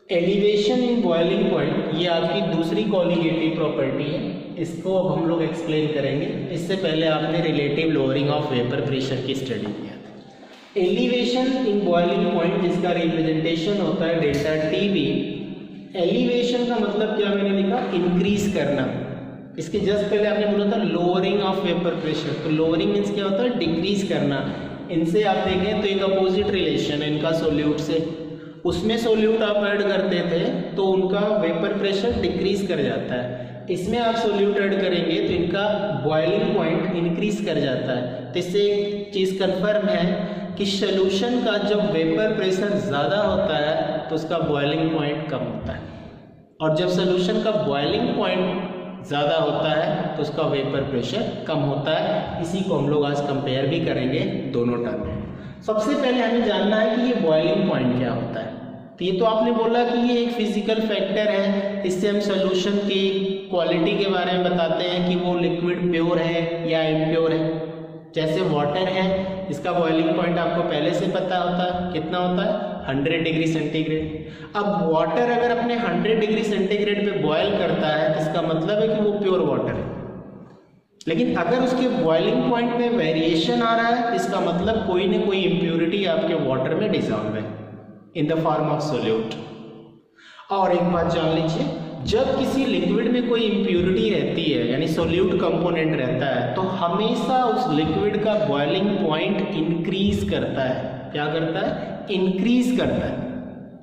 Elevation in boiling point, ये आपकी दूसरी कॉलिगेटिव प्रॉपर्टी है, इसको अब हम लोग एक्सप्लेन करेंगे। इससे पहले आपने relative lowering of vapour pressure की स्टडी किया था। एलिवेशन इन बॉइलिंग पॉइंट जिसका रिप्रेजेंटेशन होता है डेल्टा टी बी। एलिवेशन का मतलब क्या मैंने लिखा, इंक्रीज करना। इसके जस्ट पहले आपने बोला था लोअरिंग ऑफ वेपर प्रेशर, तो लोअरिंग मीन्स क्या होता है, डिक्रीज करना। इनसे आप देखें तो एक अपोजिट रिलेशन है इनका सोल्यूट से। उसमें सोल्यूट आप ऐड करते थे तो उनका वेपर प्रेशर डिक्रीज कर जाता है, इसमें आप सोल्यूट ऐड करेंगे तो इनका बॉइलिंग पॉइंट इंक्रीज कर जाता है। तो इससे एक चीज़ कंफर्म है कि सोल्यूशन का जब वेपर प्रेशर ज़्यादा होता है तो उसका बॉइलिंग पॉइंट कम होता है, और जब सोल्यूशन का बॉइलिंग पॉइंट ज़्यादा होता है तो उसका वेपर प्रेशर कम होता है। इसी को हम लोग आज कंपेयर भी करेंगे दोनों टर्म में। सबसे पहले हमें जानना है कि ये बॉइलिंग पॉइंट क्या होता है। तो ये तो आपने बोला कि ये एक फिजिकल फैक्टर है, इससे हम सोल्यूशन की क्वालिटी के बारे में बताते हैं कि वो लिक्विड प्योर है या इम्प्योर है। जैसे वाटर है, इसका बॉइलिंग पॉइंट आपको पहले से पता होता है, कितना होता है, 100 डिग्री सेंटीग्रेड। अब वाटर अगर अपने 100 डिग्री सेंटीग्रेड पे बॉयल करता है तो इसका मतलब है कि वो प्योर वाटर है। लेकिन अगर उसके बॉइलिंग पॉइंट में वेरिएशन आ रहा है, इसका मतलब कोई न कोई इम्प्योरिटी आपके वाटर में डिसॉल्व है in the form of solute. और एक बात जान लीजिए, जब किसी लिक्विड में कोई इम्प्योरिटी रहती है यानी सोल्यूट कंपोनेंट रहता है तो हमेशा उस लिक्विड का बॉइलिंग पॉइंट इंक्रीज करता है। क्या करता है, इंक्रीज करता है।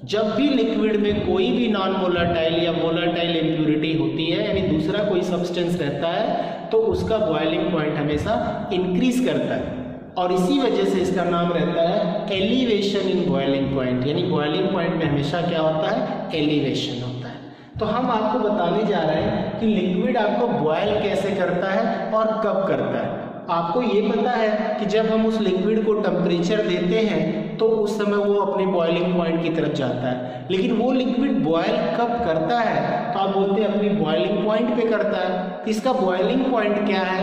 जब भी लिक्विड में कोई भी नॉन वोलेटाइल या वोलेटाइल इम्प्योरिटी होती है यानी दूसरा कोई सब्सटेंस रहता है तो उसका बॉइलिंग पॉइंट हमेशा इंक्रीज करता है, और इसी वजह से इसका नाम रहता है एलिवेशन इन बॉइलिंग पॉइंट। यानी बॉइलिंग पॉइंट में हमेशा क्या होता है, एलिवेशन होता है। तो हम आपको बताने जा रहे हैं कि लिक्विड आपको बॉयल कैसे करता है और कब करता है। आपको ये पता है कि जब हम उस लिक्विड को टेम्परेचर देते हैं तो उस समय वो अपने बॉइलिंग पॉइंट की तरफ जाता है, लेकिन वो लिक्विड बॉयल कब करता है तो आप बोलते हैं अपनी बॉइलिंग पॉइंट पे करता है। इसका बॉइलिंग पॉइंट क्या है,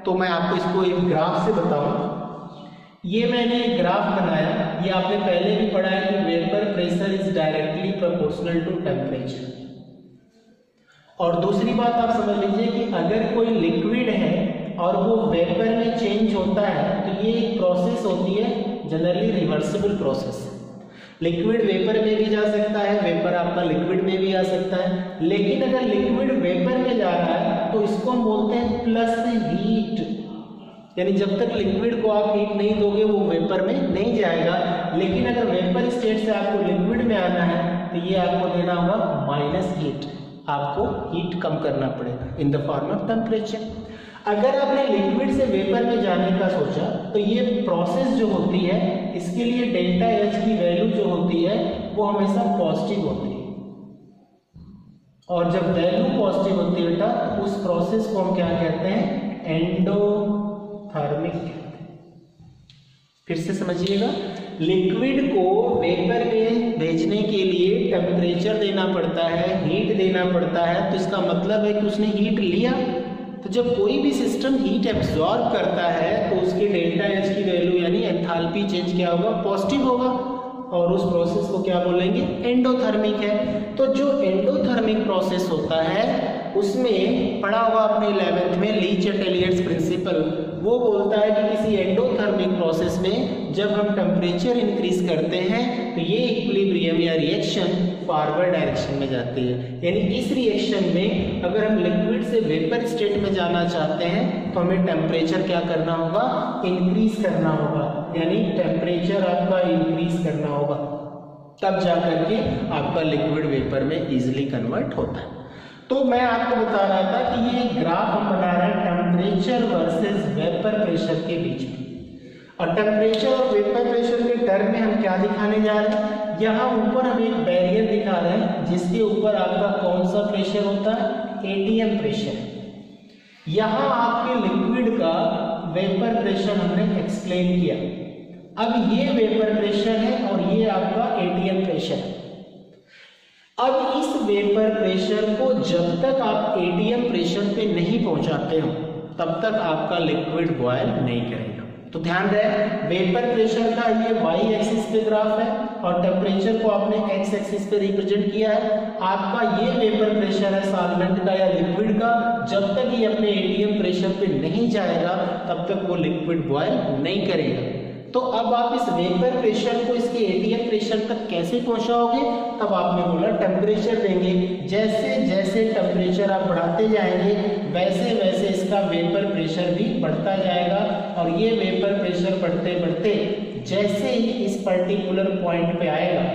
तो मैं आपको इसको एक ग्राफ से बताऊं। ये मैंने एक ग्राफ बनाया, ये आपने पहले भी पढ़ा है कि vapour pressure is directly proportional to temperature. और दूसरी बात आप समझ लीजिए कि अगर कोई लिक्विड है और वो वेपर में चेंज होता है तो ये एक प्रोसेस होती है, generally reversible process. Liquid vapour में भी जा सकता है, वेपर आपका लिक्विड में भी आ सकता है, लेकिन अगर लिक्विड वेपर में जा रहा है तो इसको हम बोलते हैं प्लस हीट। यानी जब तक लिक्विड को आप हीट नहीं दोगे वो वेपर में नहीं जाएगा, लेकिन अगर वेपर स्टेट से आपको लिक्विड में आना है तो ये आपको देना होगा माइनस हीट, आपको हीट कम करना पड़ेगा in the form of temperature. अगर आपने लिक्विड से वेपर में जाने का सोचा तो ये प्रोसेस जो होती है इसके लिए डेल्टा एच की वैल्यू जो होती है वो हमेशा पॉजिटिव होती है, और जब वैल्यू पॉजिटिव होती है बेटा तो उस प्रोसेस को हम क्या कहते हैं, एंडोथर्मिक कहते हैं। फिर से समझिएगा, लिक्विड को वेपर में भेजने के लिए टेम्परेचर देना पड़ता है, हीट देना पड़ता है, तो इसका मतलब है कि उसने हीट लिया। तो जब कोई भी सिस्टम हीट एब्जॉर्ब करता है तो उसके डेल्टा एच की वैल्यू यानी एंथैल्पी चेंज क्या होगा, पॉजिटिव होगा, और उस प्रोसेस को क्या बोलेंगे, एंडोथर्मिक है। तो जो एंडोथर्मिक प्रोसेस होता है उसमें पढ़ा हुआ आपने 11th में ली चैटेलियर्स प्रिंसिपल, वो बोलता है कि किसी एंडोथर्मिक प्रोसेस में जब हम टेम्परेचर इंक्रीज करते हैं तो ये इक्विलिब्रियम या रिएक्शन फॉरवर्ड डायरेक्शन में जाती है। यानी इस रिएक्शन में अगर हम लिक्विड से वेपर स्टेट में जाना चाहते हैं तो हमें टेम्परेचर क्या करना होगा, इंक्रीज करना होगा। यानी टेम्परेचर आपका इंक्रीज करना होगा, तब जाकर के आपका लिक्विड वेपर में इजीली कन्वर्ट होता है। तो मैं आपको बता रहा था कि ये ग्राफ हम बना रहे हैं टेम्परेचर वर्सेस वेपर प्रेशर के बीच में, और टेम्परेचर और वेपर प्रेशर के टर्म में हम क्या दिखाने जा रहे हैं, यहाँ ऊपर हम एक बैरियर दिखा रहे हैं जिसके ऊपर आपका कौन सा प्रेशर होता है, एटीएम प्रेशर। यहाँ आपके लिक्विड का वेपर प्रेशर हमने एक्सप्लेन किया। अब ये वेपर प्रेशर है और ये आपका एटीएम प्रेशर है। अब इस वेपर प्रेशर को जब तक आप एटीएम प्रेशर पे नहीं पहुंचाते हो तब तक आपका लिक्विड बॉयल नहीं करेगा। तो ध्यान रहे वेपर प्रेशर का ये y एक्सिस पे ग्राफ है और टेम्परेचर को आपने x एक्सिस पे रिप्रेजेंट किया है। आपका ये वेपर प्रेशर है सॉल्वेंट का या लिक्विड का, जब तक ये अपने एटीएम प्रेशर पे नहीं जाएगा तब तक वो लिक्विड बॉयल नहीं करेगा। तो अब आप इस वेपर प्रेशर को इसके एटीएम प्रेशर तक कैसे पहुंचाओगे, तब आपने बोला टेम्परेचर देंगे। जैसे जैसे टेम्परेचर आप बढ़ाते जाएंगे वैसे वैसे इसका वेपर प्रेशर भी बढ़ता जाएगा और ये वेपर प्रेशर बढ़ते बढ़ते जैसे ही इस पर्टिकुलर पॉइंट पे आएगा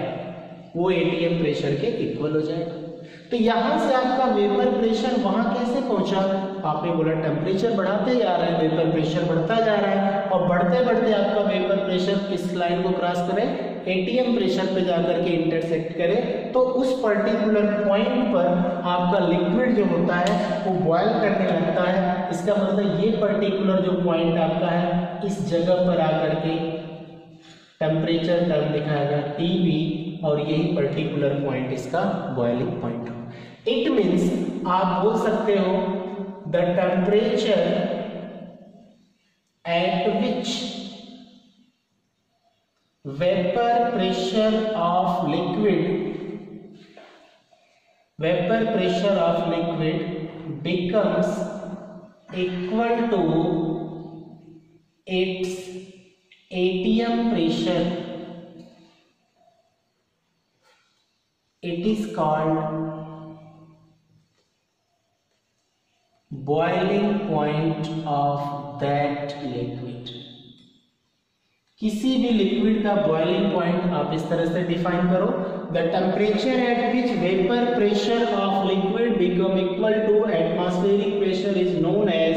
वो एटीएम प्रेशर के इक्वल हो जाएगा। तो यहां से आपका वेपर प्रेशर वहां कैसे पहुंचा, आपने बोला टेम्परेचर बढ़ाते जा रहा है, वेपर प्रेशर बढ़ता जा रहा है और बढ़ते बढ़ते आपका वेपर प्रेशर किस लाइन को क्रॉस करे, एटीएम प्रेशर पे जाकर के इंटरसेक्ट करे। तो उस पर्टिकुलर पॉइंट पर आपका लिक्विड जो होता है वो बॉयल करने लगता है। इसका मतलब ये पर्टिकुलर जो पॉइंट आपका है इस जगह पर आकर के टेम्परेचर टर्म दिखाएगा TB और यही पर्टिकुलर पॉइंट इसका बॉइलिंग पॉइंट हो। इट मीन्स आप बोल सकते हो the temperature at which vapour pressure of liquid becomes equal to its ATM pressure, it is called boiling point of that liquid। किसी भी लिक्विड का बॉइलिंग पॉइंट आप इस तरह से डिफाइन करो, the temperature at which vapour pressure of liquid become equal to atmospheric pressure is known as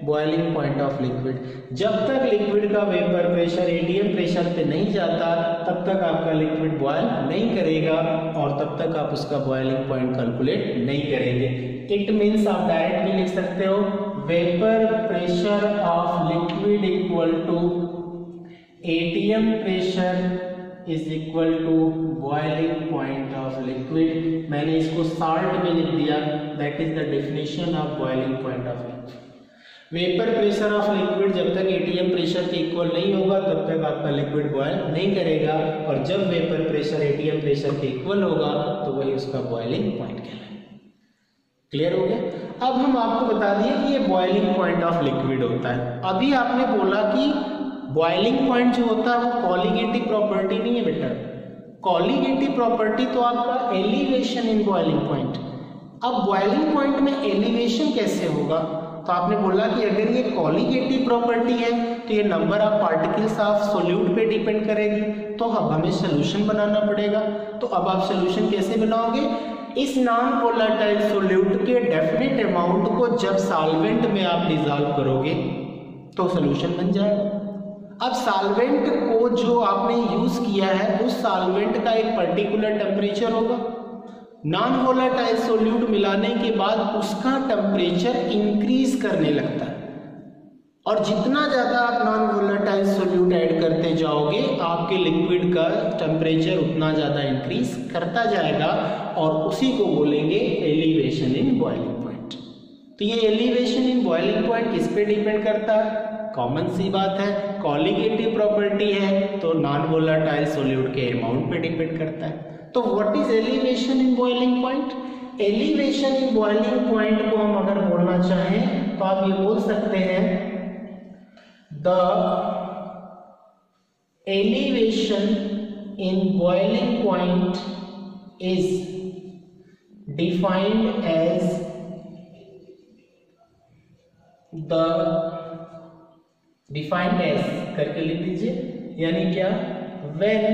boiling point of liquid. जब तक लिक्विड का वेपर प्रेशर एटीएम प्रेशर पे नहीं जाता तब तक आपका लिक्विड बॉयल नहीं करेगा और तब तक आप उसका बॉइलिंग पॉइंट कैलकुलेट नहीं करेंगे। इट मीन्स आप डायरेक्ट भी लिख सकते हो vapour pressure of liquid equal to ATM pressure is equal to boiling point of liquid. मैंने इसको साल्ट में लिख दिया, that is the definition of boiling point of liquid. Vapour pressure of liquid जब तक एटीएम प्रेशर के इक्वल नहीं होगा तब तक आपका लिक्विड बॉयल नहीं करेगा और जब वेपर प्रेशर एटीएम प्रेशर के इक्वल होगा तो वही उसका बॉइलिंग पॉइंट कहलाएगा। क्लियर हो गया? अब हम आपको बता दिए कि ये बॉइलिंग पॉइंट ऑफ लिक्विड होता है। अभी आपने बोला कि बॉइलिंग पॉइंट जो होता है वो कॉलीगेटिव प्रॉपर्टी नहीं है बेटा। कॉलीगेटिव प्रॉपर्टी तो आपका एलिवेशन इन बॉइलिंग पॉइंट। अब बॉइलिंग पॉइंट में एलिवेशन कैसे होगा, तो आपने बोला कि अगर ये कॉलीगेटिव प्रॉपर्टी है तो ये number of particles of solute पे डिपेंड करेगी, तो अब हमें सोल्यूशन बनाना पड़ेगा। तो अब आप सोल्यूशन कैसे बनाओगे, इस नॉन वोलेटाइल सोल्यूट के डेफिनेट अमाउंट को जब सॉल्वेंट में आप डिसॉल्व करोगे तो सोल्यूशन बन जाएगा। अब सॉल्वेंट को जो आपने यूज किया है उस सॉल्वेंट का एक पर्टिकुलर टेम्परेचर होगा। नॉन वोलेटाइल सोल्यूट मिलाने के बाद उसका टेम्परेचर इंक्रीज करने लगता है और जितना ज्यादा आप नॉन वोलेटाइल सोल्यूट ऐड करते जाओगे आपके लिक्विड का टेम्परेचर उतना ज्यादा इंक्रीज करता जाएगा और उसी को बोलेंगे एलिवेशन इन बॉइलिंग पॉइंट। तो ये एलिवेशन इन बॉइलिंग पॉइंट किस पे डिपेंड करता है, कॉमन सी बात है, कॉलीगेटिव प्रॉपर्टी है तो नॉन वोलेटाइल सोल्यूट के अमाउंट पे डिपेंड करता है। तो what is elevation in boiling point, elevation in boiling point को हम अगर बोलना चाहें तो आप ये बोल सकते हैं the elevation in boiling point is defined as the defined as करके लिख दीजिए, यानी क्या, when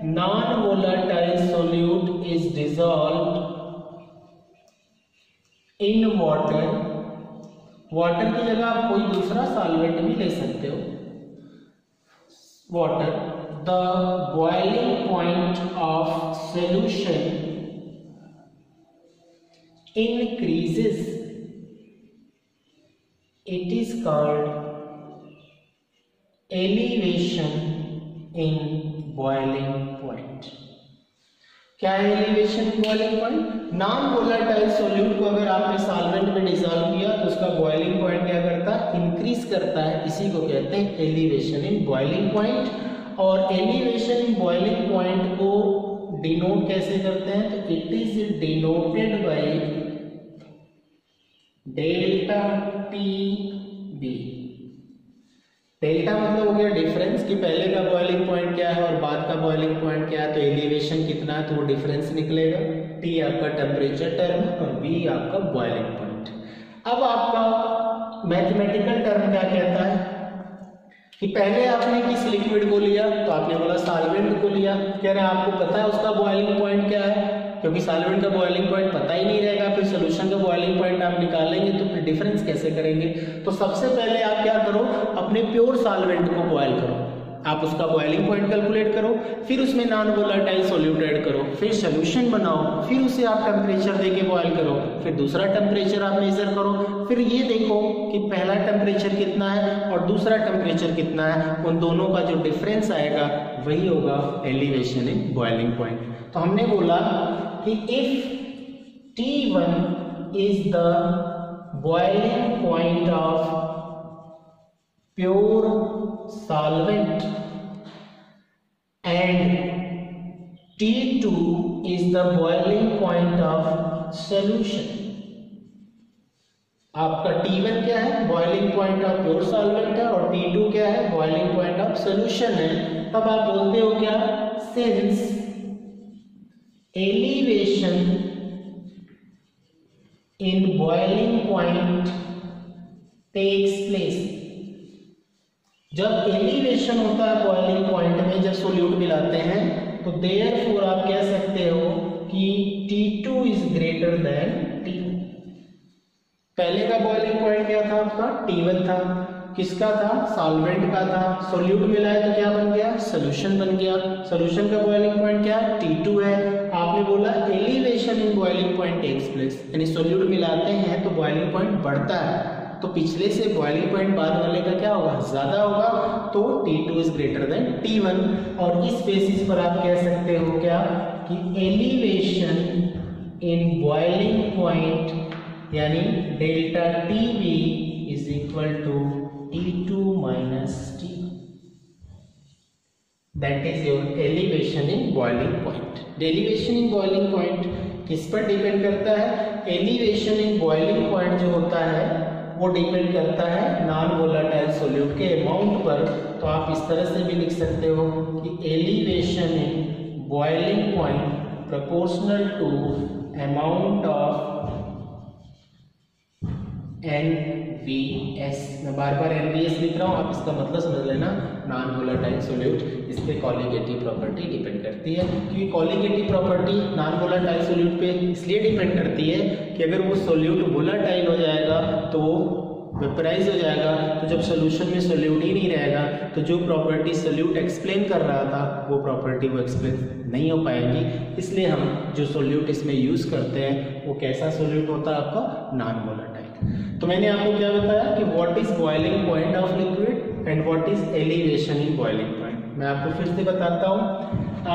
non-volatile solute is dissolved in water, water की जगह आप कोई दूसरा सॉल्वेंट भी ले सकते हो, water, the boiling point of solution increases, it is called elevation in boiling point. क्या है elevation in boiling point? Non volatile solute को अगर आपने सॉल्वेंट में डिसॉल्व किया तो उसका बॉइलिंग पॉइंट क्या करता है? इंक्रीज करता है। इसी को कहते हैं एलिवेशन इन बॉइलिंग पॉइंट। और एलिवेशन इन बॉइलिंग पॉइंट को डिनोट कैसे करते हैं? तो it is denoted by delta T B. Delta मतलब हो गया डिफरेंस कि पहले का बॉइलिंग पॉइंट क्या है और बाद का बॉइलिंग पॉइंट क्या है, तो एलिवेशन कितना है तो वो डिफरेंस निकलेगा। टी आपका टेम्परेचर टर्म और बी आपका बॉइलिंग पॉइंट। अब आपका मैथमेटिकल टर्म क्या कहता है कि पहले आपने किस लिक्विड को लिया, तो आपने बोला सॉल्वेंट को लिया। कह रहे हैं आपको पता है उसका बॉइलिंग पॉइंट क्या है, क्योंकि सॉल्वेंट का बॉइलिंग पॉइंट पता ही नहीं रहेगा, फिर सॉल्यूशन का बॉइलिंग पॉइंट आप निकालेंगे तो फिर डिफरेंस कैसे करेंगे। तो सबसे पहले आप क्या करो, अपने प्योर सॉल्वेंट को बॉयल करो, आप उसका बॉइलिंग पॉइंट कैलकुलेट करो, फिर उसमें नॉन वोलेटाइल सॉल्यूट ऐड करो, फिर सॉल्यूशन बनाओ, फिर उसे आप टेम्परेचर देके बॉयल करो, फिर दूसरा टेम्परेचर आप मेजर करो, फिर ये देखो कि पहला टेम्परेचर कितना है और दूसरा टेम्परेचर कितना है, उन दोनों का जो डिफरेंस आएगा वही होगा एलिवेशन इन बॉइलिंग पॉइंट। तो हमने बोला कि if T1 is the boiling point of pure solvent and T2 is the boiling point of solution। आपका T1 क्या है? Boiling point of pure solvent है और T2 क्या है? बॉइलिंग पॉइंट ऑफ सॉल्यूशन है। तब आप बोलते हो क्या? Since elevation in boiling point takes place, जब एलिवेशन होता है बॉइलिंग पॉइंट में, जब सोल्यूट मिलाते हैं, तो देयरफॉर आप कह सकते हो कि T2 is greater than T1। पहले का बॉइलिंग पॉइंट क्या था आपका? T1 था। किसका था? सॉल्वेंट का था। सोल्यूट मिलाया तो क्या बन गया? सॉल्यूशन बन गया। सॉल्यूशन का बॉइलिंग पॉइंट क्या है? T2 है। आपने बोला elevation in boiling point takes place, यानी सोल्यूट मिलाते हैं तो बॉइलिंग पॉइंट बढ़ता है, तो पिछले से बॉइलिंग पॉइंट बाद वाले का क्या होगा? ज्यादा होगा, तो T2 is greater than T1। और इस बेसिस पर आप कह सकते हो क्या कि एलिवेशन इन बॉइलिंग पॉइंट यानी delta TB is equal to T2 minus T, that is your elevation in boiling point। elevation in boiling point किस पर डिपेंड करता है? elevation in boiling point जो होता है वो डिपेंड करता है नॉन वोलेटाइल सॉल्यूट के अमाउंट पर। तो आप इस तरह से भी लिख सकते हो कि elevation in boiling point proportional to amount of NVS। मैं बार बार NVS लिख रहा हूँ, आप इसका मतलब समझ लेना, नॉन वोलेटाइल सॉल्यूट। इस पे कॉलिगेटिव प्रॉपर्टी डिपेंड करती है, क्योंकि colligative property non volatile solute पे इसलिए डिपेंड करती है कि अगर वो सॉल्यूट वोलेटाइल हो जाएगा तो वो वेपराइज हो जाएगा, तो जब सॉल्यूशन में सॉल्यूट ही नहीं रहेगा तो जो प्रॉपर्टी सॉल्यूट एक्सप्लेन कर रहा था वो प्रॉपर्टी वो एक्सप्लेन नहीं हो पाएगी। इसलिए हम जो सॉल्यूट इसमें यूज करते हैं वो कैसा सॉल्यूट होता है? आपका नॉन वोलेटाइल। तो मैंने आपको क्या बताया कि what is boiling point of liquid and what is elevation in boiling point. मैं आपको फिर से बताता हूँ,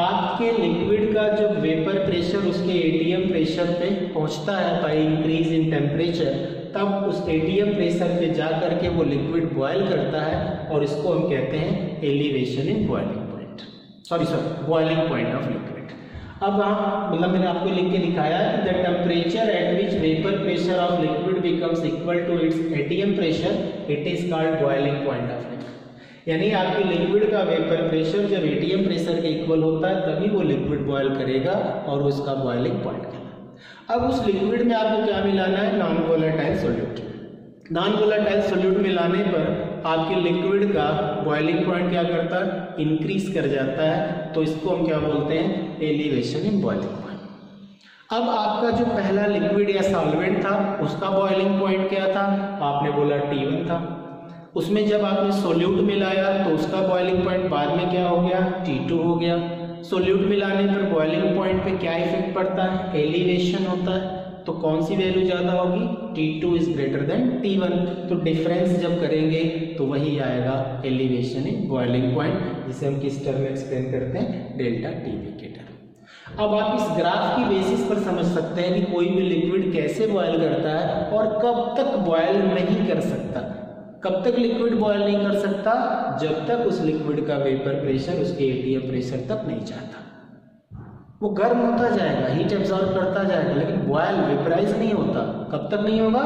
आपके लिक्विड का जब वेपर प्रेशर उसके एटीएम प्रेशर पे पहुंचता है बाय इंक्रीज इन टेम्परेचर, तब उस एटीएम प्रेशर पे जा करके वो लिक्विड बॉयल करता है और इसको हम कहते हैं elevation in boiling point, sorry boiling point of liquid. अब आप मतलब मैंने आपको लिख के दिखाया कि the temperature at which vapour pressure of liquid becomes equal to its ATM pressure, it is called boiling point of liquid. यानी आपके लिक्विड का वेपर प्रेशर जब एटीएम प्रेशर के इक्वल होता है तभी वो लिक्विड बॉयल करेगा और उसका बॉइलिंग पॉइंट कहलाता है। अब उस लिक्विड में आपको क्या मिलाना है? Non volatile solute. Non volatile solute मिलाने पर आपके लिक्विड का बॉइलिंग पॉइंट क्या करता है? इंक्रीज कर जाता है, तो इसको हम क्या बोलते हैं? Elevation in boiling point. अब आपका जो पहला लिक्विड या सॉल्वेंट था उसका बॉइलिंग पॉइंट क्या था? आपने बोला T1 था। उसमें जब आपने सोल्यूट मिलाया तो उसका बॉइलिंग पॉइंट बाद में क्या हो गया? T2 हो गया। सोल्यूट मिलाने पर बॉइलिंग पॉइंट पे क्या इफेक्ट पड़ता है? एलिवेशन होता है। तो कौन सी वैल्यू ज्यादा होगी? T2 is greater than T1। तो डिफरेंस जब करेंगे तो वही आएगा एलिवेशन इन बॉइलिंग पॉइंट, जिसे हम किस टर्म में एक्सप्लेन करते हैं? डेल्टा टीबी के टर्म। अब आप इस ग्राफ की बेसिस पर समझ सकते हैं कि कोई भी लिक्विड कैसे बॉयल करता है और कब तक बॉयल नहीं कर सकता। कब तक लिक्विड बॉयल नहीं कर सकता? जब तक उस लिक्विड का वेपर प्रेशर उसके एटीएम प्रेशर तक नहीं जाता। वो गर्म होता जाएगा, हीट एब्जॉर्ब करता जाएगा, लेकिन बॉयल वेपराइज नहीं होता। कब तक नहीं होगा?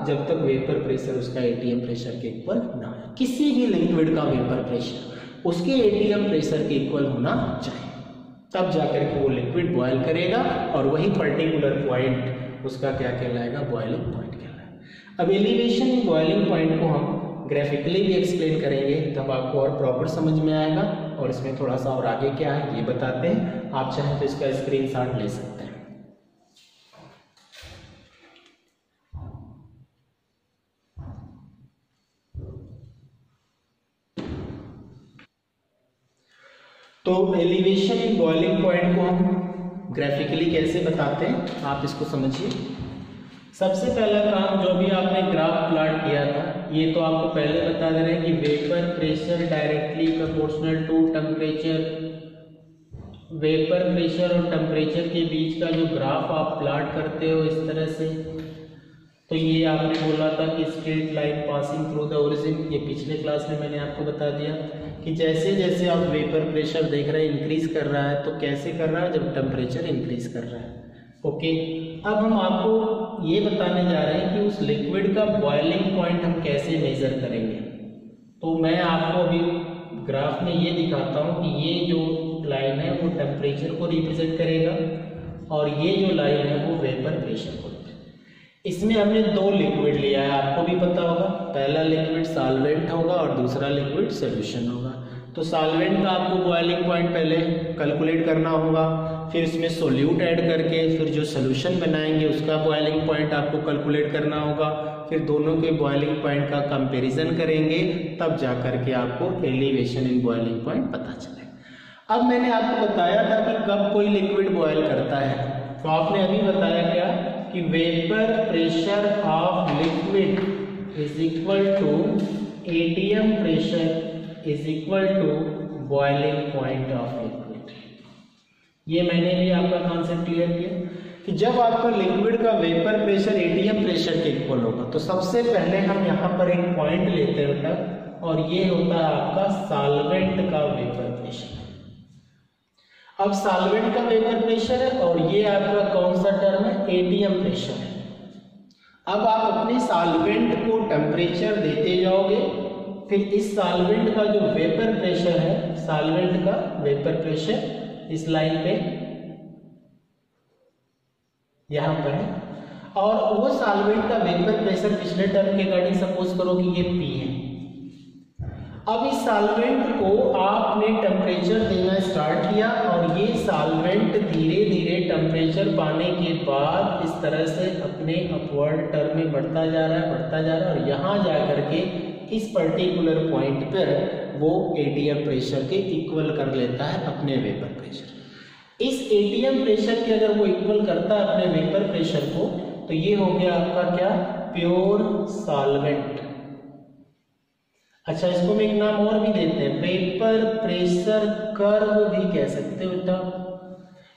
जब तक वेपर प्रेशर उसका एटीएम प्रेशर के इक्वल ना हो। किसी भी लिक्विड का वेपर प्रेशर उसके एटीएम प्रेशर के इक्वल होना चाहिए, तब जाकर के वो लिक्विड बॉयल करेगा और वही पर्टिकुलर पॉइंट उसका क्या कहलाएगा? बॉइलिंग पॉइंट कहलाएगा। अब एलिवेशन इन बॉइलिंग पॉइंट को हम ग्राफिकली भी एक्सप्लेन करेंगे, तब आपको और प्रॉपर समझ में आएगा। और इसमें थोड़ा सा और आगे क्या है ये बताते हैं। आप चाहें तो इसका स्क्रीनशॉट ले सकते हैं। तो एलिवेशन इन बॉइलिंग पॉइंट को हम ग्राफिकली कैसे बताते हैं, आप इसको समझिए। सबसे पहला काम, जो भी आपने ग्राफ प्लॉट किया था, ये तो आपको पहले बता दे रहे हैं कि vapour pressure directly proportional to temperature. Vapour pressure और टेम्परेचर के बीच का जो ग्राफ आप प्लॉट करते हो इस तरह से, तो ये आपने बोला था कि straight line passing through the origin. ये पिछले क्लास में मैंने आपको बता दिया कि जैसे जैसे आप वेपर प्रेशर देख रहे हैं इंक्रीज कर रहा है, तो कैसे कर रहा है? जब टेम्परेचर इंक्रीज कर रहा है। ओके, अब हम आपको ये बताने जा रहे हैं कि उस लिक्विड का बॉइलिंग पॉइंट हम कैसे मेजर करेंगे। तो मैं आपको अभी ग्राफ में ये दिखाता हूँ कि ये जो लाइन है वो टेम्परेचर को रिप्रेजेंट करेगा और ये जो लाइन है वो वेपर प्रेशर को। इसमें हमने दो लिक्विड लिया है, आपको भी पता होगा। पहला लिक्विड सॉल्वेंट होगा और दूसरा लिक्विड सॉल्यूशन होगा। तो सॉल्वेंट का आपको बॉइलिंग पॉइंट पहले कैलकुलेट करना होगा, फिर इसमें सोल्यूट ऐड करके फिर जो सॉल्यूशन बनाएंगे उसका बॉइलिंग पॉइंट आपको कैलकुलेट करना होगा। फिर दोनों के बॉइलिंग पॉइंट का कंपैरिजन करेंगे, तब जा करके आपको एलिवेशन इन बॉइलिंग पॉइंट पता चलेगा। अब मैंने आपको बताया था कि कब कोई लिक्विड बॉयल करता है, तो आपने अभी बताया क्या कि vapour pressure of liquid is equal to ATM pressure is equal to boiling point of liquid. ये मैंने भी आपका कॉन्सेप्ट क्लियर किया कि जब आपका लिक्विड का वेपर प्रेशर एटीएम प्रेशर के इक्वल होगा, तो सबसे पहले हम यहाँ पर एक पॉइंट लेते हैं बेटा, और ये होता है आपका सॉल्वेंट का वेपर प्रेशर। अब सॉल्वेंट का वेपर प्रेशर है और ये आपका कौन सा टर्म है? एटीएम प्रेशर है। अब आप अपने सॉल्वेंट को टेम्परेचर देते जाओगे, फिर इस सॉल्वेंट का जो वेपर प्रेशर है, सॉल्वेंट का वेपर प्रेशर इस लाइन पे यहां पर है, और वो सॉल्वेंट का वेपर प्रेशर पिछले टर्म के अकॉर्डिंग सपोज करो कि ये P है। अब इस सॉल्वेंट को आपने टेम्परेचर देना स्टार्ट किया और ये सॉल्वेंट धीरे धीरे टेम्परेचर पाने के बाद इस तरह से अपने अपवर्ड टर्म में बढ़ता जा रहा है और यहाँ जाकर के इस पर्टिकुलर पॉइंट पर वो एटीएम प्रेशर के इक्वल कर लेता है अपने वेपर प्रेशर। इस एटीएम प्रेशर के अगर वो इक्वल करता है अपने वेपर प्रेशर को, तो ये हो गया आपका क्या? Pure solvent. अच्छा, इसको मैं एक नाम और भी देते हैं, वेपर प्रेशर कर्व भी कह सकते हो बेटा।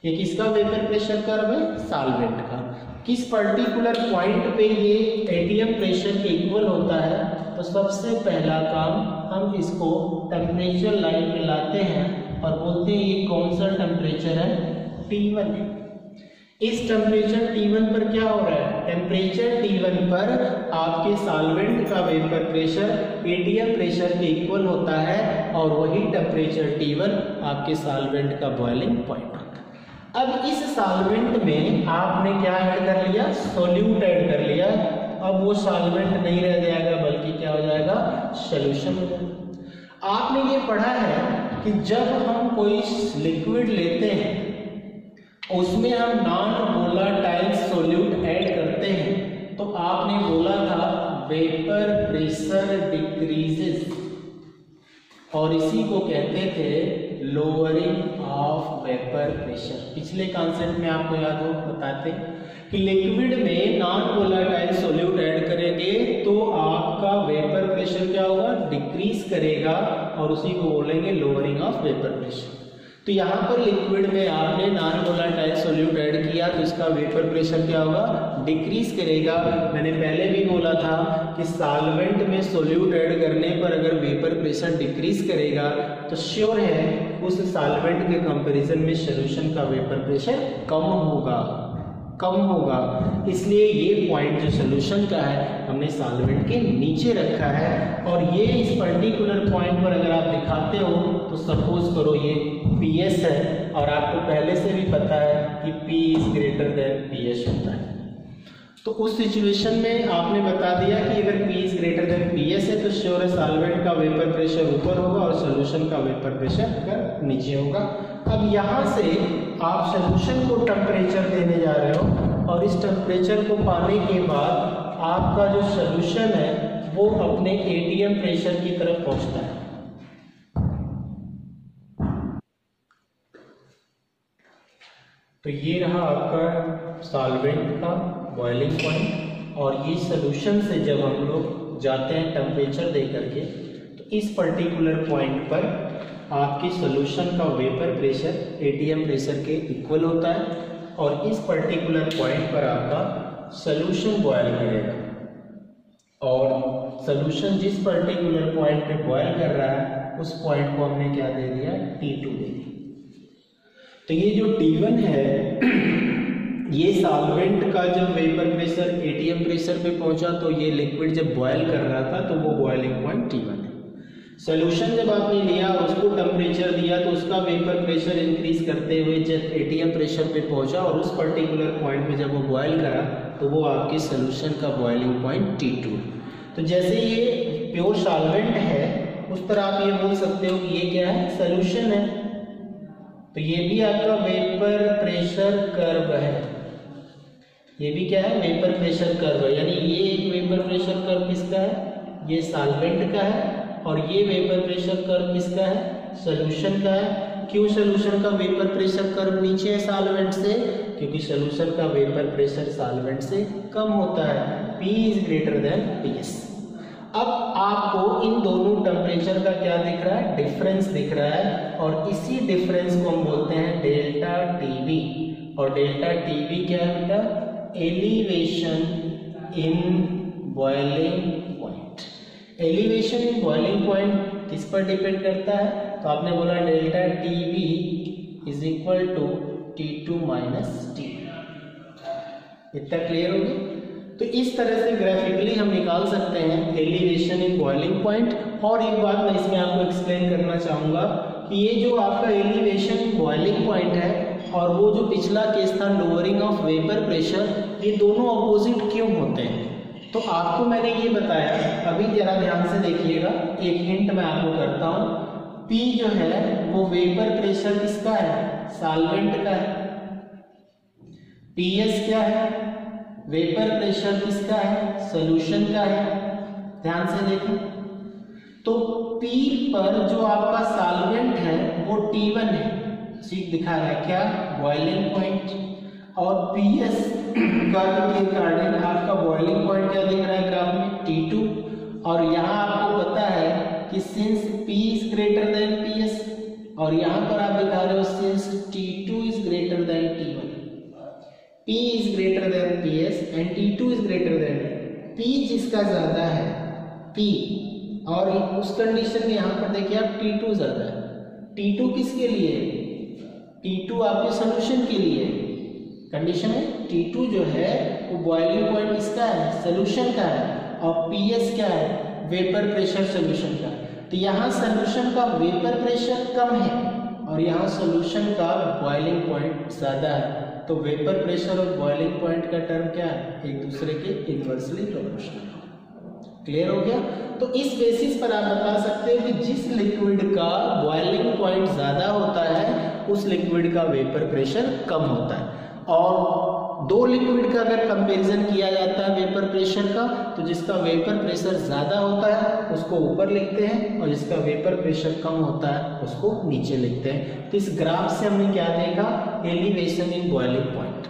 ये किसका वेपर प्रेशर कर्व है? सॉल्वेंट का। किस पर्टिकुलर पॉइंट पे ये एटीएम प्रेशर के इक्वल होता है, तो सबसे पहला काम हम इसको टेम्परेचर लाइन पे लाते हैं और बोलते हैं ये कौन सा टेम्परेचर है? T1 है। इस टेम्परेचर T1 पर क्या हो रहा है? टेम्परेचर T1 पर आपके सॉल्वेंट का वेपर प्रेशर एटीएम प्रेशर के इक्वल होता है और वही टेम्परेचर T1 आपके सॉल्वेंट का बॉइलिंग पॉइंट होता है। अब इस सॉल्वेंट में आपने क्या ऐड कर लिया? सोल्यूट ऐड कर लिया। अब वो सॉल्वेंट नहीं रह जाएगा बल्कि क्या हो जाएगा? सॉल्यूशन हो जाएगा। आपने ये पढ़ा है कि जब हम कोई लिक्विड लेते हैं उसमें हम नॉन वोलाटाइल सोल्यूट ऐड करते हैं, तो आपने बोला था वेपर प्रेशर डिक्रीजेस, और इसी को कहते थे लोअरिंग ऑफ वेपर प्रेशर। पिछले कॉन्सेप्ट में आपको याद हो बताते कि लिक्विड में नॉन वोलाटाइल सोल्यूट ऐड करेंगे तो आपका वेपर प्रेशर क्या होगा? डिक्रीज करेगा, और उसी को बोलेंगे लोअरिंग ऑफ वेपर प्रेशर। तो यहाँ पर लिक्विड में आपने नॉन वोलेटाइल सॉल्यूट ऐड किया तो इसका वेपर प्रेशर क्या होगा, डिक्रीज करेगा। मैंने पहले भी बोला था कि सॉल्वेंट में सॉल्यूट ऐड करने पर अगर वेपर प्रेशर डिक्रीज करेगा तो श्योर है उस सॉल्वेंट के कंपैरिजन में सॉल्यूशन का वेपर प्रेशर कम होगा। इसलिए ये पॉइंट जो सॉल्यूशन का है हमने सॉल्वेंट के नीचे रखा है। और ये इस पर्टिकुलर पॉइंट पर अगर आप दिखाते हो तो सपोज करो ये PS है और आपको पहले से भी पता है कि P is greater than PS होता है। तो उस सिचुएशन में आपने बता दिया कि अगर P is greater than PS है तो श्योर है सॉल्वेंट का वेपर प्रेशर ऊपर होगा और सॉल्यूशन का वेपर प्रेशर नीचे होगा। अब यहाँ से आप सॉल्यूशन को टेम्परेचर देने जा रहे हो और इस टेम्परेचर को पाने के बाद आपका जो सॉल्यूशन है वो अपने ATM प्रेशर की तरफ पहुंचता है। तो ये रहा आपका सॉल्वेंट का बॉइलिंग पॉइंट और ये सॉल्यूशन से जब हम लोग जाते हैं टेम्परेचर दे करके तो इस पर्टिकुलर पॉइंट पर आपकी सॉल्यूशन का वेपर प्रेशर ATM प्रेशर के इक्वल होता है और इस पर्टिकुलर पॉइंट पर आपका सॉल्यूशन बॉयल करेगा और सॉल्यूशन जिस पर्टिकुलर पॉइंट पे बॉयल कर रहा है उस पॉइंट को हमने क्या दे दिया, T2 दे दिया। तो ये जो T1 है ये सॉल्वेंट का जब वेपर प्रेशर ATM प्रेशर पे पहुंचा तो ये लिक्विड जब बॉयल कर रहा था तो वो बॉइलिंग पॉइंट T1 है। सॉल्यूशन जब आपने लिया उसको टेम्परेचर दिया तो उसका वेपर प्रेशर इंक्रीज करते हुए जब ATM प्रेशर पे पहुंचा और उस पर्टिकुलर पॉइंट पे जब वो बॉयल करा तो वो आपके सॉल्यूशन का बॉइलिंग पॉइंट T2। तो जैसे ये प्योर सॉल्वेंट है उस तरह आप ये बोल सकते हो कि ये क्या है, सॉल्यूशन है। तो ये भी आपका वेपर प्रेशर कर्व है, ये भी क्या है, वेपर प्रेशर कर्व है। यानी ये एक वेपर प्रेशर कर्व किसका है, ये सॉल्वेंट का है और ये वेपर प्रेशर कर्व किसका है, सॉल्यूशन का है। क्यों सॉल्यूशन का वेपर प्रेशर कर्व नीचे है सॉल्वेंट से, क्योंकि सॉल्यूशन का वेपर प्रेशर सॉल्वेंट से कम होता है। P is greater than PS। अब आपको इन दोनों टेम्परेचर का क्या दिख रहा है, डिफरेंस दिख रहा है और इसी डिफरेंस को हम बोलते हैं डेल्टा टीवी। और डेल्टा टीवी क्या है बेटा, elevation in boiling point. Elevation in boiling point किस पर डिपेंड करता है, तो आपने बोला delta TV is equal to T2 minus T। इतना क्लियर हो गया। तो इस तरह से ग्राफिकली हम निकाल सकते हैं एलिवेशन इन बॉइलिंग पॉइंट। और एक बात मैं इसमें आपको एक्सप्लेन करना चाहूँगा कि ये जो आपका एलिवेशन इन बॉइलिंग पॉइंट है और वो जो पिछला केस था लोअरिंग ऑफ वेपर प्रेशर, ये दोनों अपोजिट क्यों होते हैं। तो आपको मैंने ये बताया, अभी जरा ध्यान से देखिएगा, एक हिंट मैं आपको करता हूँ। P जो है वो वेपर प्रेशर किसका है, सॉल्वेंट का है। PS क्या है, वेपर प्रेशर किसका है, सॉल्यूशन का है। ध्यान से देखें तो P पर जो आपका सॉल्वेंट है वो T1 है, ठीक दिखा रहा है क्या, बॉइलिंग पॉइंट। और PS कर्व के अकॉर्डिंग आपका बॉइलिंग पॉइंट क्या दिख रहा है ग्राफ में, T2। और यहाँ आपको पता है कि since P is greater than PS और यहाँ पर आप दिखा रहे हो since T2 is greater than T1। P is greater than PS and T2 is greater than P जिसका ज्यादा है P, और उस कंडीशन में यहाँ पर देखिए आप T2 ज्यादा है। T2 किसके लिए, T2 आपके सॉल्यूशन के लिए कंडीशन है। T2 जो है वो बॉइलिंग पॉइंट किसका है, सॉल्यूशन का है। और PS क्या है, वेपर प्रेशर सॉल्यूशन का। तो यहाँ सॉल्यूशन का वेपर प्रेशर कम है और यहाँ सॉल्यूशन का बॉइलिंग पॉइंट ज्यादा है। तो वेपर प्रेशर और बॉइलिंग पॉइंट का टर्म क्या है, एक दूसरे के इनवर्सली प्रोपोर्शनल। क्लियर हो गया। तो इस बेसिस पर आप बता सकते हो कि जिस लिक्विड का बॉइलिंग पॉइंट ज्यादा होता है उस लिक्विड का वेपर प्रेशर कम होता है। और दो लिक्विड का अगर कंपैरिजन किया जाता है वेपर प्रेशर का, तो जिसका वेपर प्रेशर ज्यादा होता है उसको ऊपर लिखते हैं और जिसका वेपर प्रेशर कम होता है उसको नीचे लिखते हैं। तो इस ग्राफ से हमने क्या देखा, एलिवेशन इन बॉइलिंग पॉइंट।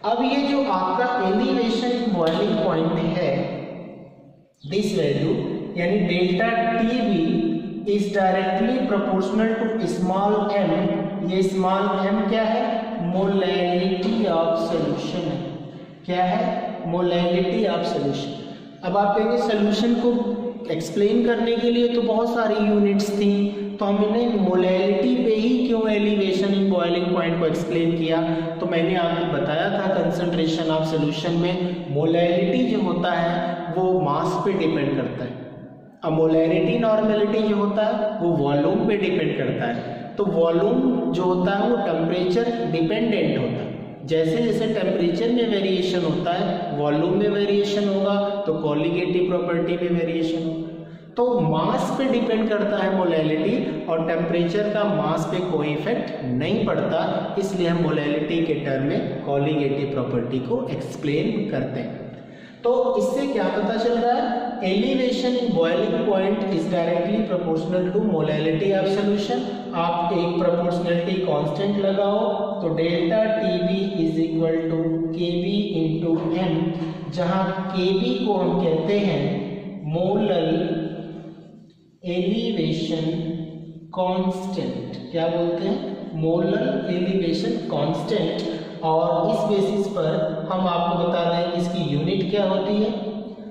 अब ये जो आपका एलिवेशन इन बॉइलिंग पॉइंट है, दिस वैल्यू यानी delta TV is directly proportional to small M. ये स्मॉल एम क्या है? मोलैलिटी ऑफ सॉल्यूशन है। क्या है? Molality of solution. अब आप कहेंगे सॉल्यूशन को एक्सप्लेन करने के लिए तो बहुत सारी यूनिट्स थी, तो हमने मोलैलिटी पे ही क्यों एलिवेशन इन बॉइलिंग पॉइंट को एक्सप्लेन किया? तो मैंने आपको बताया था कंसंट्रेशन ऑफ सॉल्यूशन में मोलैलिटी जो होता है वो मास पे डिपेंड करता है। अब मोलैरिटी नॉर्मेलिटी जो होता है वो वॉल्यूम पे डिपेंड करता है। तो वॉल्यूम जो होता है वो टेम्परेचर डिपेंडेंट होता है। जैसे जैसे टेम्परेचर में वेरिएशन होता है वॉल्यूम में वेरिएशन होगा, तो कॉलीगेटिव प्रॉपर्टी में वेरिएशन होगा। तो मास पे डिपेंड करता है मोलैलिटी, और टेम्परेचर का मास पे कोई इफेक्ट नहीं पड़ता, इसलिए हम मोलैलिटी के टर्म में कॉलीगेटिव प्रॉपर्टी को एक्सप्लेन करते हैं। तो इससे क्या पता चल रहा है? Elevation in boiling point is directly proportional to molality of solution. आप एक प्रोपोर्शनलिटी कांस्टेंट लगाओ, तो delta TB is equal to KB into M, जहां केबी को हम कहते हैं मोलल एलिवेशन कांस्टेंट। क्या बोलते हैं? Molal elevation constant. और इस बेसिस पर हम आपको बता दें इसकी यूनिट क्या होती है।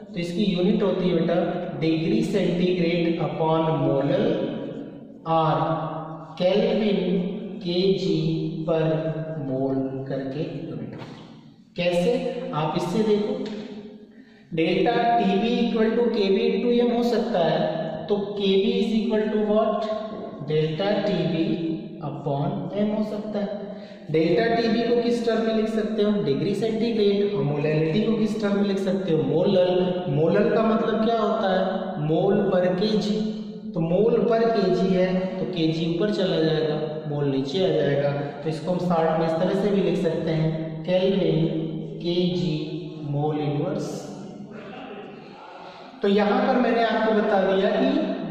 तो इसकी यूनिट होती है बेटा डिग्री सेंटीग्रेड अपॉन मोलर, और केल्विन केजी पर मोल करके यूनिट। कैसे? आप इससे देखो, delta Tb equal to KB into m हो सकता है, तो Kb is equal to what? Delta Tb upon m हो सकता है। डेल्टा टीबी को किस टर्म में लिख सकते हो? Degree centigrade. और मोलैलिटी को किस टर्म में लिख सकते हो? मोलर। मोलर का मतलब क्या होता है? मोल पर केजी। तो मोल पर केजी है तो केजी ऊपर चला जाएगा, मोल नीचे आ जाएगा। तो इसको हम शॉर्ट में इस तरह से भी लिख सकते हैं, केल्विन केजी मोल इनवर्स। तो यहाँ पर मैंने आपको बता दिया कि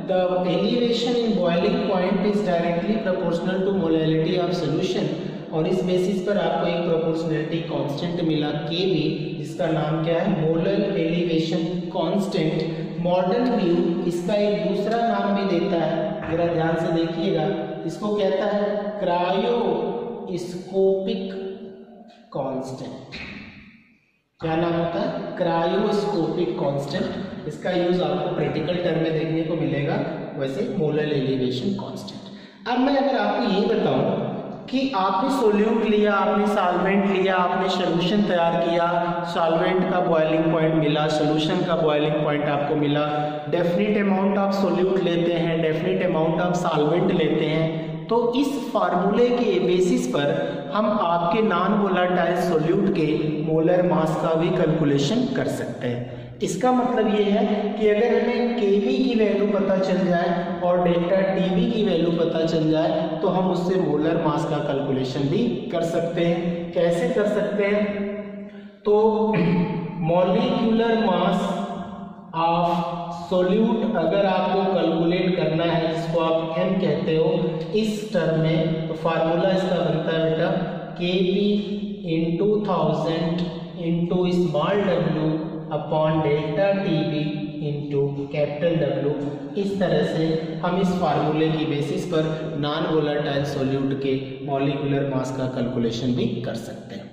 the elevation in boiling point is directly proportional to molality of solution, और इस बेसिस पर आपको एक प्रोपोर्शनलिटी कांस्टेंट मिला Kb, जिसका नाम क्या है? Molar elevation constant. Modern view इसका एक दूसरा नाम भी देता है, जरा ध्यान से देखिएगा। इसको कहता है क्रायोस्कोपिक कांस्टेंट। क्या नाम होता है? Cryoscopic constant. इसका यूज आपको प्रैक्टिकल टर्म में देखने को मिलेगा, वैसे मोलर एलिवेशन कांस्टेंट। अब मैं अगर आपको ये बताऊं कि आपने सोल्यूट लिया, आपने सॉल्वेंट लिया, आपने सॉल्यूशन तैयार किया, सॉल्वेंट का बॉइलिंग पॉइंट मिला, सॉल्यूशन का बॉइलिंग पॉइंट आपको मिला, डेफिनेट अमाउंट ऑफ सोल्यूट लेते हैं, डेफिनेट अमाउंट ऑफ सॉल्वेंट लेते हैं, तो इस फार्मूले के बेसिस पर हम आपके नॉन वोलेटाइल सोल्यूट के मोलर मास का भी कैलकुलेशन कर सकते हैं। इसका मतलब ये है कि अगर हमें Kb की वैल्यू पता चल जाए और डेल्टा Tb की वैल्यू पता चल जाए तो हम उससे मोलर मास का कैलकुलेशन भी कर सकते हैं। कैसे कर सकते हैं? तो मॉलिक्यूलर मास ऑफ सोल्यूट अगर आपको कैलकुलेट करना है, जिसको आप m कहते हो इस टर्म में, तो फार्मूला इसका बनता है बेटा Kb into 1000 into small w upon delta TB into capital W. इस तरह से हम इस फार्मूले की बेसिस पर नॉन वोलेटाइल सोल्यूट के मॉलिक्यूलर मास का कैलकुलेशन भी कर सकते हैं।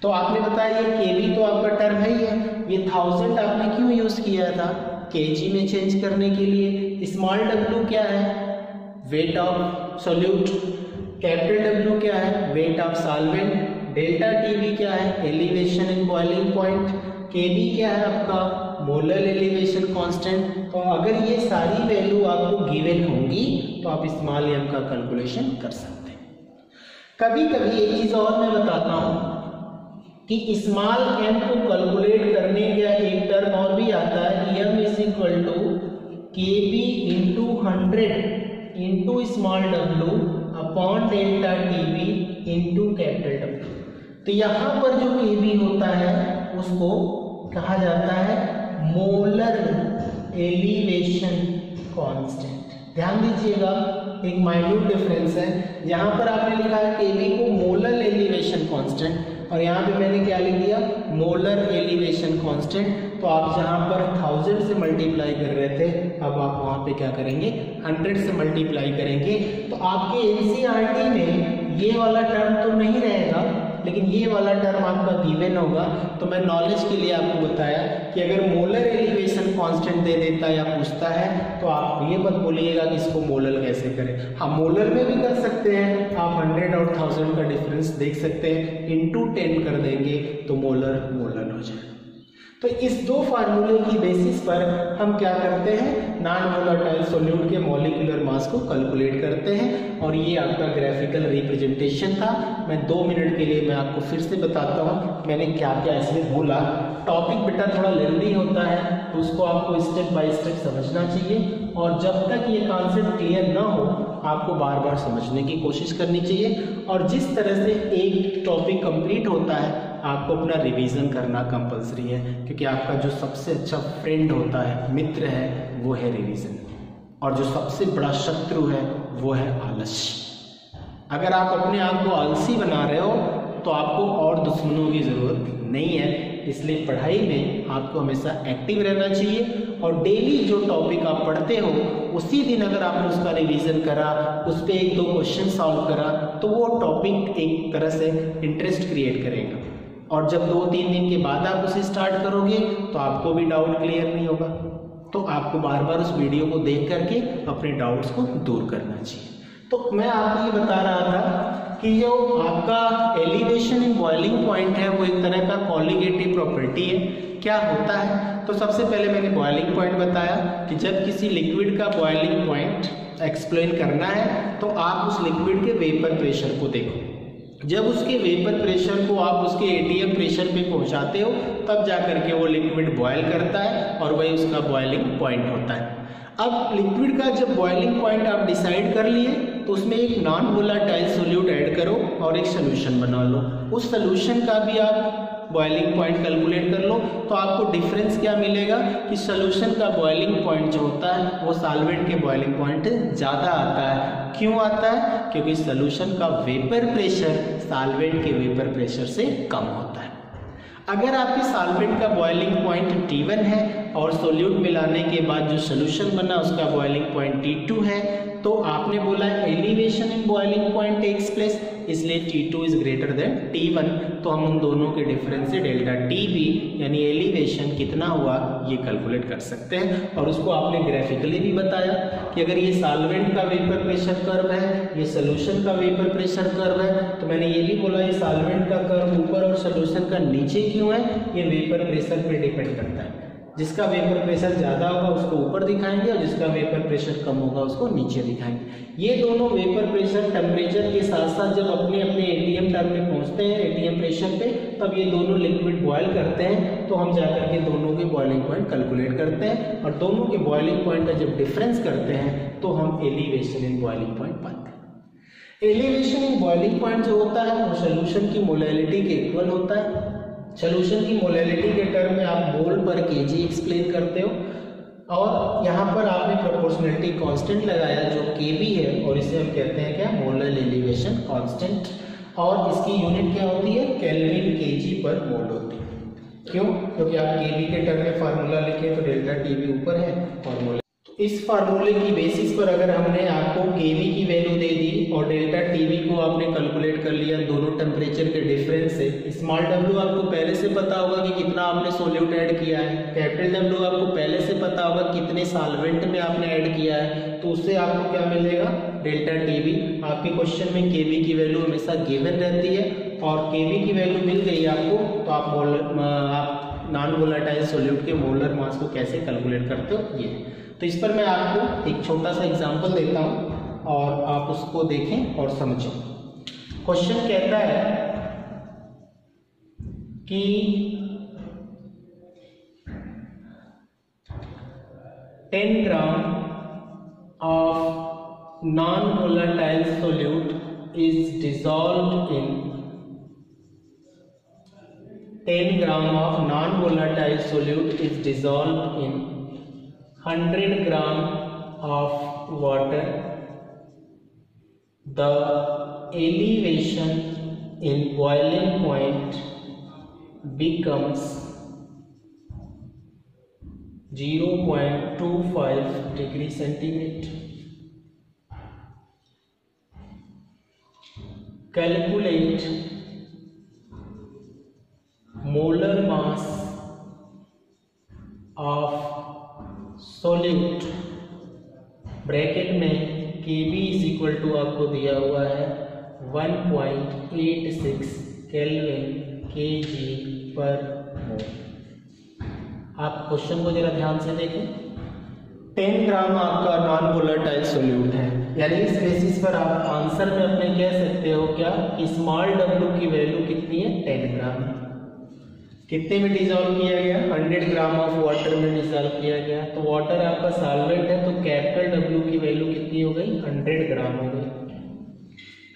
तो आपने बताया ये Kb तो आपका टर्म है ही है, ये 1000 आपने क्यों यूज किया था? Kg में चेंज करने के लिए। स्मॉल w क्या है? Weight of solute. Capital W क्या है? Weight of solvent. Delta Tb क्या है? Elevation in boiling point. Kb क्या है आपका? Molar elevation constant. तो अगर ये सारी वैल्यू आपको गिवन होंगी तो आप स्मॉल m का कैलकुलेशन कर सकते हैं। कभी कभी एक चीज और मैं बताता हूं कि स्मॉल m को कैलकुलेट करने का एक टर्म और भी आता है, m is equal to Kb into 100 into small w upon delta Tb into capital W। तो यहाँ पर जो Kb होता है उसको कहा जाता है मोलर एलिवेशन कांस्टेंट। ध्यान दीजिएगा, एक माइन्यूट डिफरेंस है। यहाँ पर आपने लिखा है Kb को मोलर एलिवेशन कांस्टेंट, और यहाँ पे मैंने क्या लिख दिया? Molar elevation constant. तो आप जहाँ पर 1000 से मल्टीप्लाई कर रहे थे, अब आप वहाँ पे क्या करेंगे, 100 से मल्टीप्लाई करेंगे। तो आपके एनसीईआरटी में ये वाला टर्म तो नहीं रहेगा, लेकिन ये वाला टर्म आपका गिवन होगा। तो मैं नॉलेज के लिए आपको बताया कि अगर मोलर एलिवेशन कांस्टेंट दे देता है या पूछता है तो आप ये मत बोलिएगा कि इसको मोलर कैसे करें। हाँ, मोलर में भी कर सकते हैं, आप 100 और 1000 का डिफरेंस देख सकते हैं, इंटू 10 कर देंगे तो मोलर हो जाए। तो इस दो फार्मूले की बेसिस पर हम क्या करते हैं, नॉन वोलेटाइल सॉल्यूट के मॉलिक्यूलर मास को कैलकुलेट करते हैं। और ये आपका ग्राफिकल रिप्रेजेंटेशन था। मैं 2 मिनट के लिए मैं आपको फिर से बताता हूँ मैंने क्या क्या इसमें बोला। टॉपिक बेटा थोड़ा लेंदी होता है तो उसको आपको स्टेप बाय स्टेप समझना चाहिए, और जब तक ये कॉन्सेप्ट क्लियर ना हो आपको बार बार समझने की कोशिश करनी चाहिए। और जिस तरह से एक टॉपिक कंप्लीट होता है आपको अपना रिवीजन करना कंपलसरी है, क्योंकि आपका जो सबसे अच्छा फ्रेंड होता है, मित्र है, वो है रिवीजन, और जो सबसे बड़ा शत्रु है वो है आलस्य। अगर आप अपने आप को आलसी बना रहे हो तो आपको और दुश्मनों की ज़रूरत नहीं है। इसलिए पढ़ाई में आपको हमेशा एक्टिव रहना चाहिए, और डेली जो टॉपिक आप पढ़ते हो उसी दिन अगर आपने उसका रिवीजन करा, उस पर 1-2 क्वेश्चन सॉल्व करा, तो वो टॉपिक एक तरह से इंटरेस्ट क्रिएट करेगा। और जब 2-3 दिन के बाद आप उसे स्टार्ट करोगे तो आपको भी डाउट क्लियर नहीं होगा। तो आपको बार बार उस वीडियो को देख करके अपने डाउट्स को दूर करना चाहिए। तो मैं आपको ये बता रहा था कि जो आपका एलिवेशन इन बॉइलिंग पॉइंट है वो एक तरह का कॉलिगेटिव प्रॉपर्टी है। क्या होता है, तो सबसे पहले मैंने बॉइलिंग पॉइंट बताया कि जब किसी लिक्विड का बॉइलिंग पॉइंट एक्सप्लेन करना है तो आप उस लिक्विड के वेपर प्रेशर को देखो। जब उसके वेपर प्रेशर को आप उसके एटीएम प्रेशर पे पहुंचाते हो तब जाकर के वो लिक्विड बॉयल करता है, और वही उसका बॉइलिंग पॉइंट होता है। अब लिक्विड का जब बॉइलिंग पॉइंट आप डिसाइड कर लिए तो उसमें एक नॉन वोलेटाइल सॉल्यूट ऐड करो और एक सोल्यूशन बना लो। उस सोल्यूशन का भी आप बॉइलिंग पॉइंट कैलकुलेट कर लो, तो आपको डिफरेंस क्या मिलेगा कि सोल्यूशन का बॉइलिंग पॉइंट जो होता है वो सॉल्वेंट के बॉइलिंग पॉइंट ज़्यादा आता है। क्यों आता है? क्योंकि सोल्यूशन का वेपर प्रेशर सॉल्वेंट के वेपर प्रेशर से कम होता है। अगर आपके सॉल्वेंट का बॉइलिंग पॉइंट T1 है और सोल्यूट मिलाने के बाद जो सोल्यूशन बना उसका बॉइलिंग पॉइंट T2 है, तो आपने बोला elevation in boiling point takes place, इसलिए T2 is greater than T1। तो हम उन दोनों के डिफरेंस से डेल्टा TB यानी एलिवेशन कितना हुआ ये कैलकुलेट कर सकते हैं। और उसको आपने ग्राफिकली भी बताया कि अगर ये सॉल्वेंट का वेपर प्रेशर कर्व है, ये सोल्यूशन का वेपर प्रेशर कर्व है, तो मैंने ये भी बोला ये सॉल्वेंट का कर्व ऊपर और सोल्यूशन का नीचे क्यों है, ये वेपर प्रेशर पे डिपेंड करता है। जिसका वेपर प्रेशर ज़्यादा होगा उसको ऊपर दिखाएंगे और जिसका वेपर प्रेशर कम होगा उसको नीचे दिखाएंगे। ये दोनों वेपर प्रेशर टेम्परेचर के साथ साथ जब अपने अपने एटीएम टर्म में पहुंचते हैं, एटीएम प्रेशर पे, तब ये दोनों लिक्विड बॉयल करते हैं। तो हम जाकर के दोनों के बॉइलिंग पॉइंट कैलकुलेट करते हैं, और दोनों के बॉइलिंग पॉइंट का जब डिफरेंस करते हैं तो हम एलिवेशन इन बॉइलिंग पॉइंट पाते हैं। एलिवेशन इन बॉइलिंग पॉइंट जो होता है वो सोल्यूशन की मोलैलिटी के इक्वल होता है। सोल्यूशन की मोलैलिटी के टर्म में आप मोल पर केजी एक्सप्लेन करते हो, और यहाँ पर आपने प्रोपोर्शनलिटी कांस्टेंट लगाया जो केबी है, और इसे हम कहते हैं क्या, मोलर एलिवेशन कांस्टेंट। और इसकी यूनिट क्या होती है, केल्विन केजी पर मोल होती है। क्यों? क्योंकि आप केबी के टर्म में फार्मूला लिखे तो डेल्टा टीबी ऊपर है और मोल। इस फार्मूले की बेसिस पर अगर हमने आपको केवी की वैल्यू दे दी और डेल्टा टीवी को आपने कैलकुलेट कर लिया दोनों टेम्परेचर के डिफरेंस से, स्मॉल डब्ल्यू आपको पहले से पता होगा कि कितना आपने सोल्यूट ऐड किया है, कैपिटल डब्ल्यू आपको पहले से पता होगा कितने सॉल्वेंट में आपने ऐड किया है, तो उससे आपको क्या मिलेगा, डेल्टा टीवी। आपके क्वेश्चन में केवी की वैल्यू हमेशा गिवन रहती है, और केवी की वैल्यू मिल गई आपको तो आप नॉन वोलेटाइल सोल्यूट के मोलर मास को कैसे कैलकुलेट करते हो ये। तो इस पर मैं आपको एक छोटा सा एग्जांपल देता हूं और आप उसको देखें और समझें। क्वेश्चन कहता है कि 10 gram of non volatile solute is dissolved in 10 gram of non-volatile solute is dissolved in 100 gram of water. The elevation in boiling point becomes 0.25 degree centigrade. Calculate molar mass of solid, bracket में Kb is equal to आपको दिया हुआ है 1.86 kelvin kg पर मोल। आप question को जरा ध्यान से देखें। 10 ग्राम आपका नॉन वोलेटाइल सोल्यूट है, यानी इस बेसिस पर आप आंसर में अपने कह सकते हो क्या कि स्मॉल w की वैल्यू कितनी है, 10 ग्राम। कितने में डिजोल्व किया गया, 100 ग्राम ऑफ वाटर में डिजोल्व किया गया। तो वाटर आपका सॉल्वेंट है, तो कैपिटल W की वैल्यू कितनी हो गई, 100 ग्राम हो गई।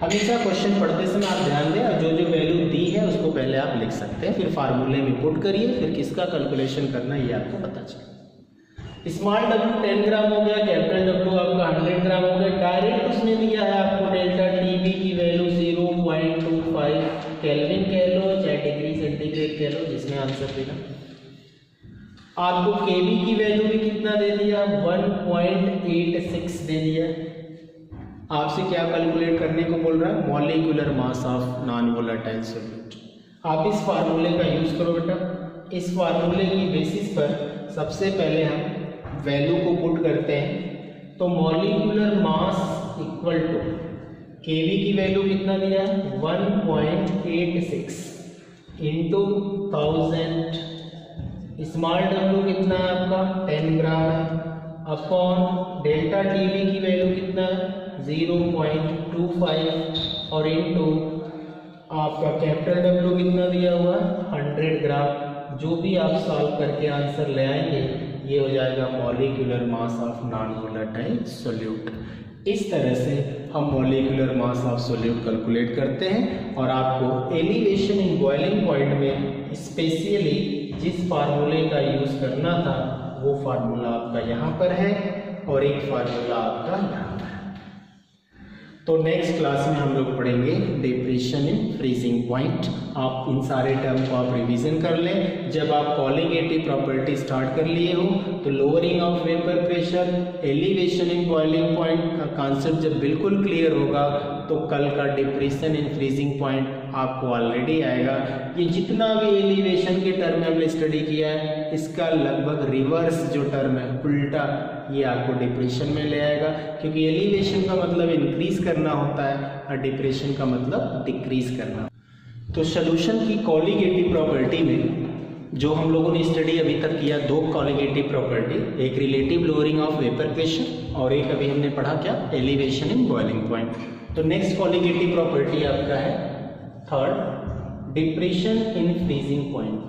हमेशा क्वेश्चन पढ़ते समय आप ध्यान दें, और जो जो वैल्यू दी है उसको पहले आप लिख सकते हैं, फिर फार्मूले में पुट करिए, फिर किसका कैलकुलेशन करना है ये आपको पता चले। स्मॉल w 10 ग्राम हो गया, कैपिटल W आपका 100 ग्राम हो गया। डायरेक्ट उसने दिया है आपको डेल्टा TB की वैल्यू 0.25 केल्विन कह लो चाहे डिग्री सेंटीग्रेड कह लो, जिसमें आंसर देना। आपको Kb की वैल्यू भी कितना दे दिया, 1.86 दे दिया। आपसे क्या कैलकुलेट करने को बोल रहा है, molecular mass of non volatile solute. आप इस फार्मूले का यूज करो बेटा। इस फार्मूले की बेसिस पर सबसे पहले हम वैल्यू को पुट करते हैं। तो molecular mass equal to Kb की वैल्यू कितना दिया है, 1.86 इंटू 1000। स्मॉल w कितना है आपका, 10 ग्राम है, अपॉन डेल्टा TB की वैल्यू कितना है, 0.25 और इंटू आपका कैपिटल W कितना दिया हुआ, 100 ग्राम। जो भी आप सॉल्व करके आंसर ले आएंगे ये हो जाएगा molecular mass of non volatile solute. इस तरह से हम molecular mass of solute calculate करते हैं। और आपको एलिवेशन इन बॉइलिंग पॉइंट में स्पेशली जिस फार्मूले का यूज करना था वो फार्मूला आपका यहाँ पर है और एक फार्मूला आपका यहाँ पर है। तो नेक्स्ट क्लास में हम लोग पढ़ेंगे डिप्रेशन इन फ्रीजिंग पॉइंट। आप इन सारे टर्म को आप रिवीजन कर लें। जब आप कॉलिगेटिव प्रॉपर्टी स्टार्ट कर लिए हो तो lowering of vapour pressure, elevation in boiling point का कॉन्सेप्ट जब बिल्कुल क्लियर होगा तो कल का डिप्रेशन इन फ्रीजिंग पॉइंट आपको ऑलरेडी आएगा। ये जितना भी एलिवेशन के टर्म में हमने स्टडी किया है इसका लगभग रिवर्स जो टर्म है, उल्टा, ये आपको डिप्रेशन में ले आएगा, क्योंकि एलिवेशन का मतलब इंक्रीज करना होता है और डिप्रेशन का मतलब डिक्रीज करना। तो सॉल्यूशन की कॉलिगेटिव प्रॉपर्टी में जो हम लोगों ने स्टडी अभी तक किया, दो कॉलिगेटिव प्रॉपर्टी, एक relative lowering of vapour pressure और एक अभी हमने पढ़ा क्या, एलिवेशन इन बॉइलिंग पॉइंट। तो नेक्स्ट कॉलिगेटिव प्रॉपर्टी आपका है third, depression in freezing point.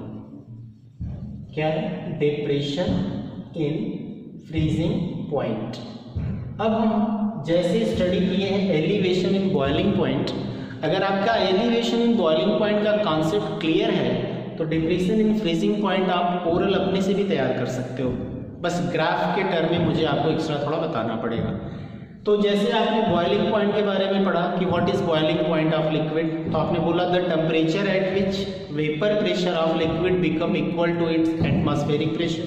क्या है, डिप्रेशन इन फ्रीजिंग पॉइंट। अब हम जैसे स्टडी किए हैं एलिवेशन इन बॉइलिंग पॉइंट, अगर आपका एलिवेशन इन बॉइलिंग पॉइंट का कॉन्सेप्ट क्लियर है तो डिप्रेशन इन फ्रीजिंग पॉइंट आप ओरल अपने से भी तैयार कर सकते हो, बस ग्राफ के टर्म में मुझे आपको एक्स्ट्रा थोड़ा बताना पड़ेगा। तो जैसे आपने बॉइलिंग पॉइंट के बारे में पढ़ा कि what is boiling point of liquid, तो आपने बोला the temperature at which vapour pressure of liquid become equal to its atmospheric pressure.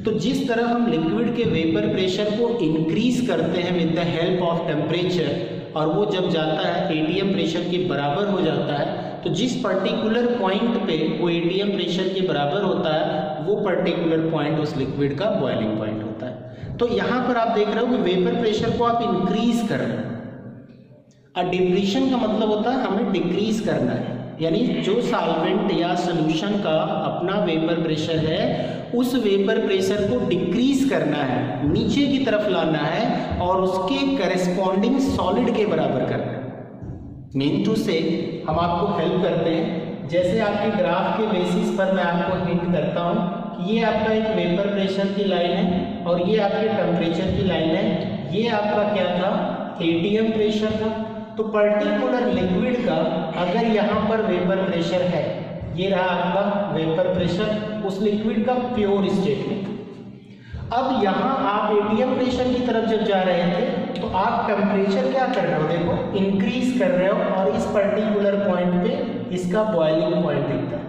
तो जिस तरह हम लिक्विड के वेपर प्रेशर को इंक्रीज करते हैं with the help of temperature और वो जब जाता है एटीएम प्रेशर के बराबर हो जाता है, तो जिस पर्टिकुलर पॉइंट पे वो एटीएम प्रेशर के बराबर होता है वो पर्टिकुलर पॉइंट उस लिक्विड का बॉइलिंग पॉइंट होता है। तो यहाँ पर आप देख रहे हो कि वेपर प्रेशर को आप इंक्रीज कर रहे हैं और डिप्रेशन का मतलब होता है हमें डिक्रीज करना है, यानी जो सॉल्वेंट या सॉल्यूशन का अपना वेपर प्रेशर है उस वेपर प्रेशर को डिक्रीज करना है, नीचे की तरफ लाना है और उसके करेस्पॉन्डिंग सॉलिड के बराबर करना है। मीन टू से हम आपको हेल्प करते हैं, जैसे आपके ग्राफ के बेसिस पर मैं आपको हिंट करता हूँ कि ये आपका एक वेपर प्रेशर की लाइन है और ये आपके टेम्परेचर की लाइन है। ये आपका क्या था, एटीएम प्रेशर था। तो पर्टिकुलर लिक्विड का अगर यहाँ पर वेपर प्रेशर है, ये रहा आपका वेपर प्रेशर उस लिक्विड का प्योर स्टेट में। अब यहाँ आप एटीएम प्रेशर की तरफ जब जा रहे थे तो आप टेम्परेचर क्या कर रहे हो, देखो इंक्रीज कर रहे हो और इस पर्टिकुलर पॉइंट पे इसका बॉइलिंग पॉइंट दिखता है।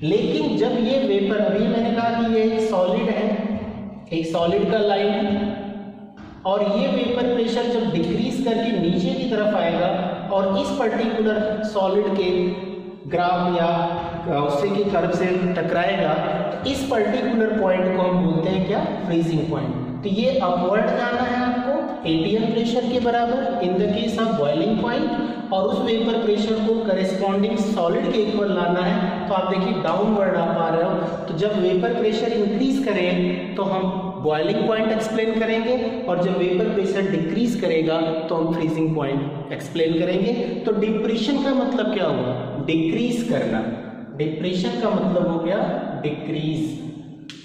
लेकिन जब ये वेपर, अभी मैंने कहा कि ये एक सॉलिड है एक सॉलिड का लाइन है और ये वेपर प्रेशर जब डिक्रीज करके नीचे की तरफ आएगा और इस पर्टिकुलर सॉलिड के ग्राफ या उससे की कर्व से टकराएगा, तो इस पर्टिकुलर पॉइंट को हम बोलते हैं क्या, फ्रीजिंग पॉइंट। तो ये अपवर्ड जाना है आपको एटीएम प्रेशर के बराबर in the case of boiling point, और उस वेपर प्रेशर को करेस्पॉन्डिंग सॉलिड के इक्वल लाना है। तो आप देखिए डाउनवर्ड आप आ रहे हो, तो जब वेपर प्रेशर इंक्रीज करें तो हम बॉइलिंग पॉइंट एक्सप्लेन करेंगे, और जब वेपर प्रेशर डिक्रीज करेगा तो हम फ्रीजिंग पॉइंट एक्सप्लेन करेंगे। तो डिप्रेशन का मतलब क्या हुआ, डिक्रीज करना। डिप्रेशन का मतलब हो गया डिक्रीज,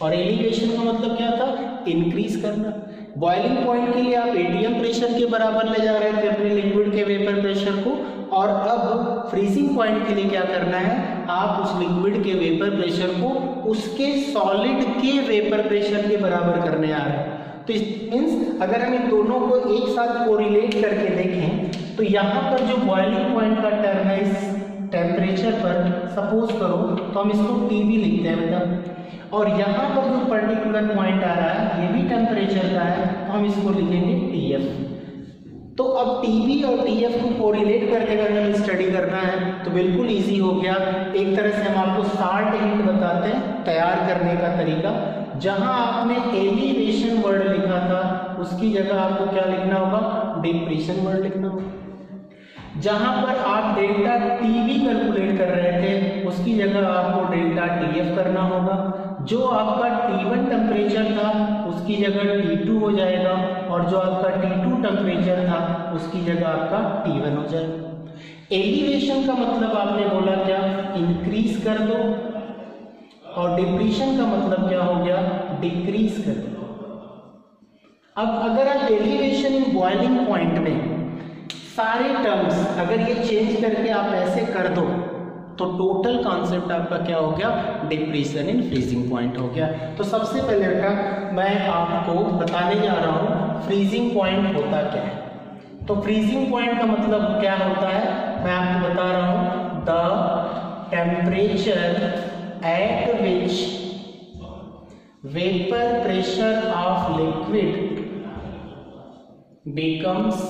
और एलिवेशन का मतलब क्या था, इंक्रीज करना। बॉइलिंग पॉइंट के लिए आप एटीएम प्रेशर के बराबर ले जा रहे थे अपने लिक्विड के वेपर प्रेशर को, और अब फ्रीजिंग पॉइंट के लिए क्या करना है, आप उस लिक्विड के वेपर प्रेशर को उसके सॉलिड के वेपर प्रेशर के बराबर करने आ रहे हैं। तो इस मींस अगर हम इन दोनों को एक साथ कोरिलेट करके देखें तो यहाँ पर जो बॉइलिंग पॉइंट का टर्म है इस टेम्परेचर पर सपोज करो तो हम इसको टीबी लिखते हैं बेटा, और यहाँ पर जो पर्टिकुलर पॉइंट आ रहा है ये भी टेम्परेचर का है, तो हम इसको लिखेंगे टीएफ। तो अब टीबी और टीएफ को कोरिलेट करके अगर हमें स्टडी करना है तो बिल्कुल इजी हो गया। एक तरह से हम आपको 60 टेक्निक बताते हैं तैयार करने का तरीका। जहां आपने एलिवेशन वर्ड लिखा था उसकी जगह आपको क्या लिखना होगा, डिप्रेशन वर्ड लिखना होगा। जहां पर आप डेल्टा टीवी कैलकुलेट कर रहे थे उसकी जगह आपको डेल्टा टीएफ करना होगा। जो आपका T1 टेम्परेचर था उसकी जगह T2 हो जाएगा, और जो आपका T2 टेम्परेचर था उसकी जगह आपका T1 हो जाएगा। एलिवेशन का मतलब आपने बोला क्या, इंक्रीज कर दो, और डिप्रेशन का मतलब क्या हो गया, डिक्रीज कर दो। अब अगर आप एलिवेशन इन बॉइलिंग पॉइंट में सारे टर्म्स अगर ये चेंज करके आप ऐसे कर दो तो टोटल कॉन्सेप्ट आपका क्या हो गया, डिप्रेशन इन फ्रीजिंग पॉइंट हो गया। तो सबसे पहले बेटा मैं आपको बताने जा रहा हूँ फ्रीजिंग पॉइंट होता क्या है। तो फ्रीजिंग पॉइंट का मतलब क्या होता है, मैं आपको बता रहा हूँ, the temperature at which vapour pressure of liquid becomes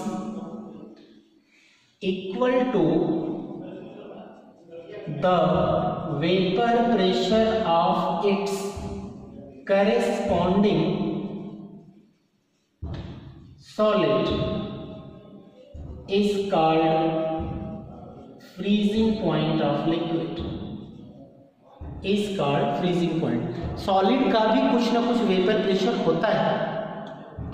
equal to the vapor pressure of its corresponding solid is called freezing point of liquid, is called freezing point। Solid का भी कुछ ना कुछ वेपर प्रेशर होता है।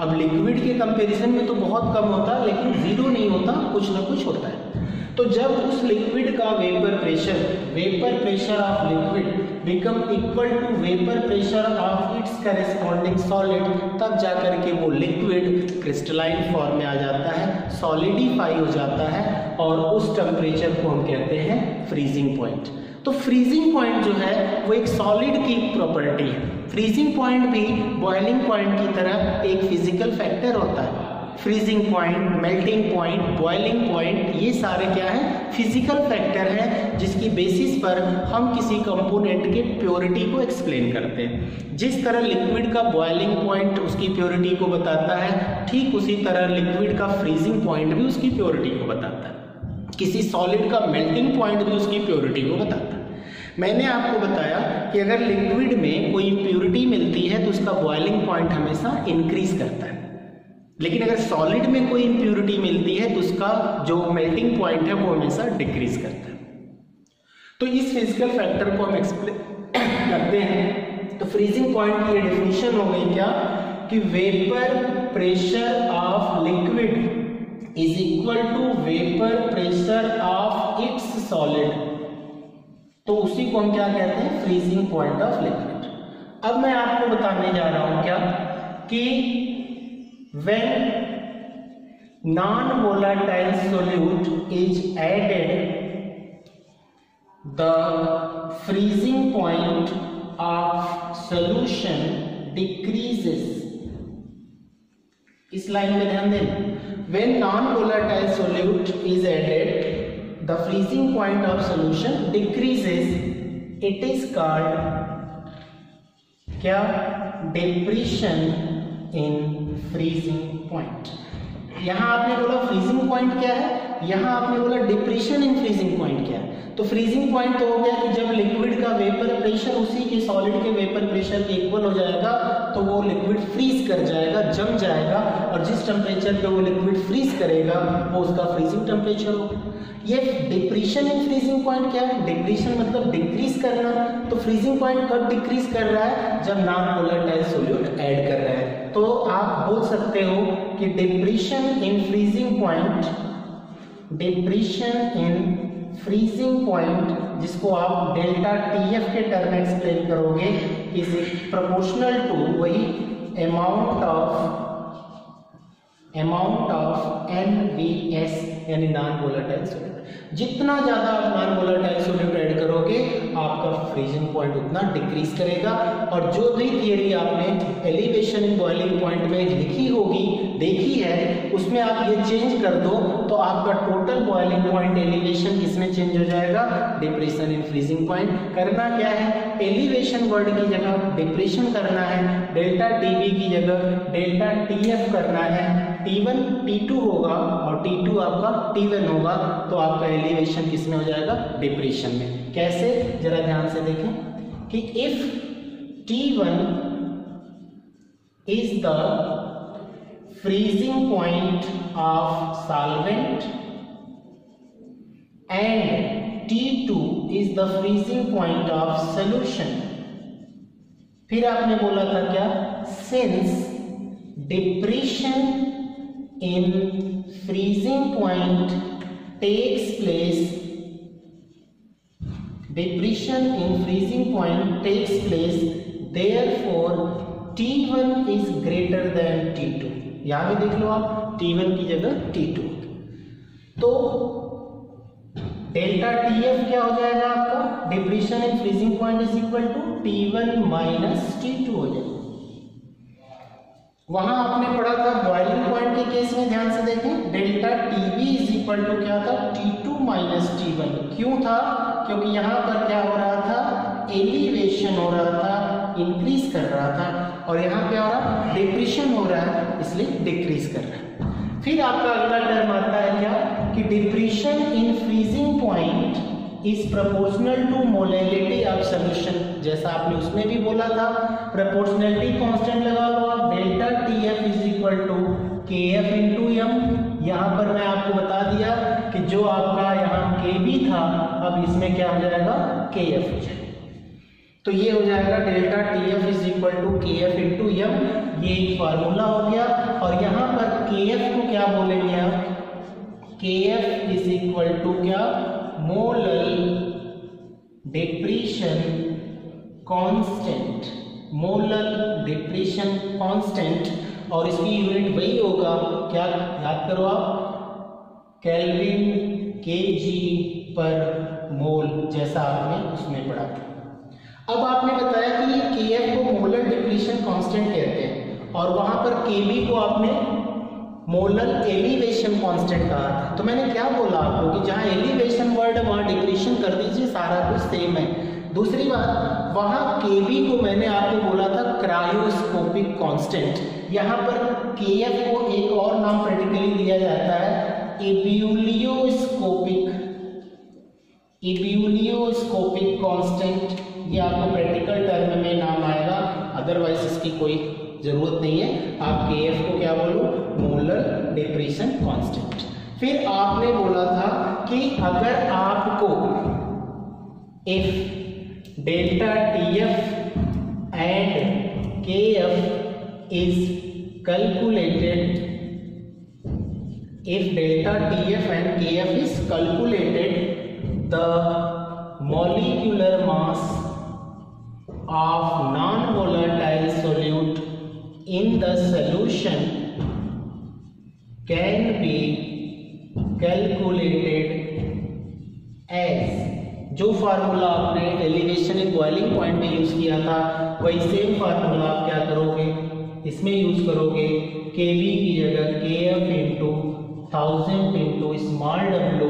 अब liquid के comparison में तो बहुत कम होता है, लेकिन जीरो नहीं होता, कुछ ना कुछ होता है। तो जब उस लिक्विड का vapour pressure of liquid become equal to vapour pressure of its corresponding solid, तब जाकर के वो लिक्विड क्रिस्टलाइन फॉर्म में आ जाता है, सॉलिडिफाई हो जाता है, और उस टेम्परेचर को हम कहते हैं फ्रीजिंग पॉइंट। तो फ्रीजिंग पॉइंट जो है वो एक सॉलिड की प्रॉपर्टी है। फ्रीजिंग पॉइंट भी बॉइलिंग पॉइंट की तरह एक फिजिकल फैक्टर होता है। Freezing point, melting point, boiling point, ये सारे क्या है, फिजिकल फैक्टर हैं जिसकी बेसिस पर हम किसी कंपोनेंट के प्योरिटी को एक्सप्लेन करते हैं। जिस तरह लिक्विड का बॉइलिंग पॉइंट उसकी प्योरिटी को बताता है, ठीक उसी तरह लिक्विड का फ्रीजिंग पॉइंट भी उसकी प्योरिटी को बताता है। किसी सॉलिड का मेल्टिंग पॉइंट भी उसकी प्योरिटी को बताता है। मैंने आपको बताया कि अगर लिक्विड में कोई इम्प्योरिटी मिलती है तो उसका बॉइलिंग पॉइंट हमेशा इंक्रीज करता है, लेकिन अगर सॉलिड में कोई इम्प्योरिटी मिलती है तो उसका जो मेल्टिंग पॉइंट है वो हमेशा डिक्रीज करता है। तो इस फिजिकल फैक्टर को हम एक्सप्लेन करते हैं। तो फ्रीजिंग पॉइंट की डेफिनेशन हो गई क्या, कि vapour pressure of liquid is equal to vapour pressure of its solid. तो उसी को हम क्या कहते हैं, फ्रीजिंग पॉइंट ऑफ लिक्विड। अब मैं आपको बताने जा रहा हूं क्या, कि when non-volatile solute is added, the freezing point of solution decreases। इस लाइन में ध्यान देना, when non-volatile solute is added, the freezing point of solution decreases। It is called क्या, डिप्रेशन इन फ्रीजिंग पॉइंट। यहाँ आपने बोला फ्रीजिंग पॉइंट क्या है, यहाँ आपने बोला डिप्रेशन इन फ्रीजिंग पॉइंट क्या है। तो फ्रीजिंग पॉइंट तो हो गया कि जब लिक्विड का वेपर प्रेशर उसी के सॉलिड के वेपर प्रेशर के इक्वल हो जाएगा तो वो लिक्विड फ्रीज कर जाएगा, जम जाएगा, और जिस टेम्परेचर पे वो लिक्विड फ्रीज करेगा वो उसका फ्रीजिंग टेम्परेचर होगा। ये डिप्रेशन इन फ्रीजिंग पॉइंट क्या है, डिप्रेशन मतलब डिक्रीज करना। तो फ्रीजिंग पॉइंट कब डिक्रीज कर रहा है, जब नॉन वोलेटाइल सॉल्यूट ऐड कर रहा है। तो आप बोल सकते हो कि depression in freezing point, depression in freezing point, जिसको आप डेल्टा टीएफ के टर्म एक्सप्लेन करोगे, इज प्रोपोर्शनल टू वही अमाउंट ऑफ NVS यानी नॉन वोलेटाइल सॉल्यूट। जितना ज्यादा आप नॉन वोलेटाइल सॉल्यूट ऐड करोगे आपका फ्रीजिंग पॉइंट उतना डिक्रीज करेगा। और जो भी थियरी आपने एलिवेशन इन बॉइलिंग पॉइंट में लिखी होगी, देखी है, उसमें आप ये चेंज कर दो तो आपका टोटल बॉइलिंग पॉइंट एलिवेशन किसमें चेंज हो जाएगा, डिप्रेशन इन फ्रीजिंग पॉइंट। करना क्या है, एलिवेशन वर्ड की जगह डिप्रेशन करना है, डेल्टा टीवी की जगह डेल्टा टीएफ करना है, T1 T2 होगा और T2 आपका T1 होगा, तो आपका एलिवेशन किसमें हो जाएगा, डिप्रेशन में। कैसे, जरा ध्यान से देखें कि if T1 is the freezing point of solvent and T2 is the freezing point of solution. फिर आपने बोला था क्या, since depression in freezing point takes place, depression in freezing point takes place, therefore T1 is greater than T2। यहां भी देख लो आप, T1 की जगह T2, तो डेल्टा TF क्या हो जाएगा आपका, depression in freezing point is equal to T1 minus T2 हो जाएगा। वहां आपने पढ़ा था बॉइलिंग पॉइंट के केस में, ध्यान से देखें, delta TB is equal to क्या था, T2 माइनस T1। क्यों था, क्योंकि यहाँ पर क्या हो रहा था, एलिवेशन हो रहा था, इंक्रीज कर रहा था, और यहाँ पे हो रहा डिप्रेशन हो रहा है, इसलिए डिक्रीज कर रहा है। फिर आपका अगला टर्म आता है क्या, कि depression in freezing point is proportional to molality of solution. जैसा आपने उसमें भी बोला था, प्रोपोर्शनलिटी कांस्टेंट लगा लो आप, delta TF is equal to KF into M. यहाँ पर मैं आपको बता दिया कि जो आपका यहाँ केबी था, अब इसमें क्या हो जाएगा, केएफ हो जाएगा। तो ये हो जाएगा delta TF is equal to KF into M, ये एक फार्मूला हो गया। और यहाँ पर केएफ को क्या बोलेंगे आप, केएफ इज इक्वल टू क्या, molar depression constant, molar depression constant, और इसकी यूनिट वही होगा, क्या याद करो आप, केल्विन केजी पर मोल, जैसा आपने उसमें पढ़ा था। अब आपने बताया कि ये केएफ को मोलर डिप्रेशन कांस्टेंट कहते हैं, और वहां पर केबी को आपने मोलर एलिवेशन कांस्टेंट कहा था। तो मैंने क्या बोला आपको कि जहां एलिवेशन वर्ड है वहां डिप्रेशन कर दीजिए, सारा कुछ सेम है। दूसरी बात, वहां केबी को मैंने आपको बोला था क्रायोस्कोपिक कांस्टेंट। यहाँ पर केएफ को एक और नाम प्रैक्टिकली दिया जाता है, एब्यूलियोस्कोपिक कांस्टेंट। ये आपको प्रैक्टिकल टर्म में नाम आएगा, अदरवाइज इसकी कोई जरूरत नहीं है। आप केएफ को क्या बोलो, मोलर डिप्रेशन कांस्टेंट। फिर आपने बोला था कि अगर आपको if delta TF and KF is calculated, if delta TF and KF is calculated, the molecular mass of non-volatile solute in the solution can be calculated as, जो फार्मूला आपने elevation in boiling point में use किया था वही same formula आप क्या करोगे, इसमें यूज करोगे। Kb की जगह KF into 1000 into small w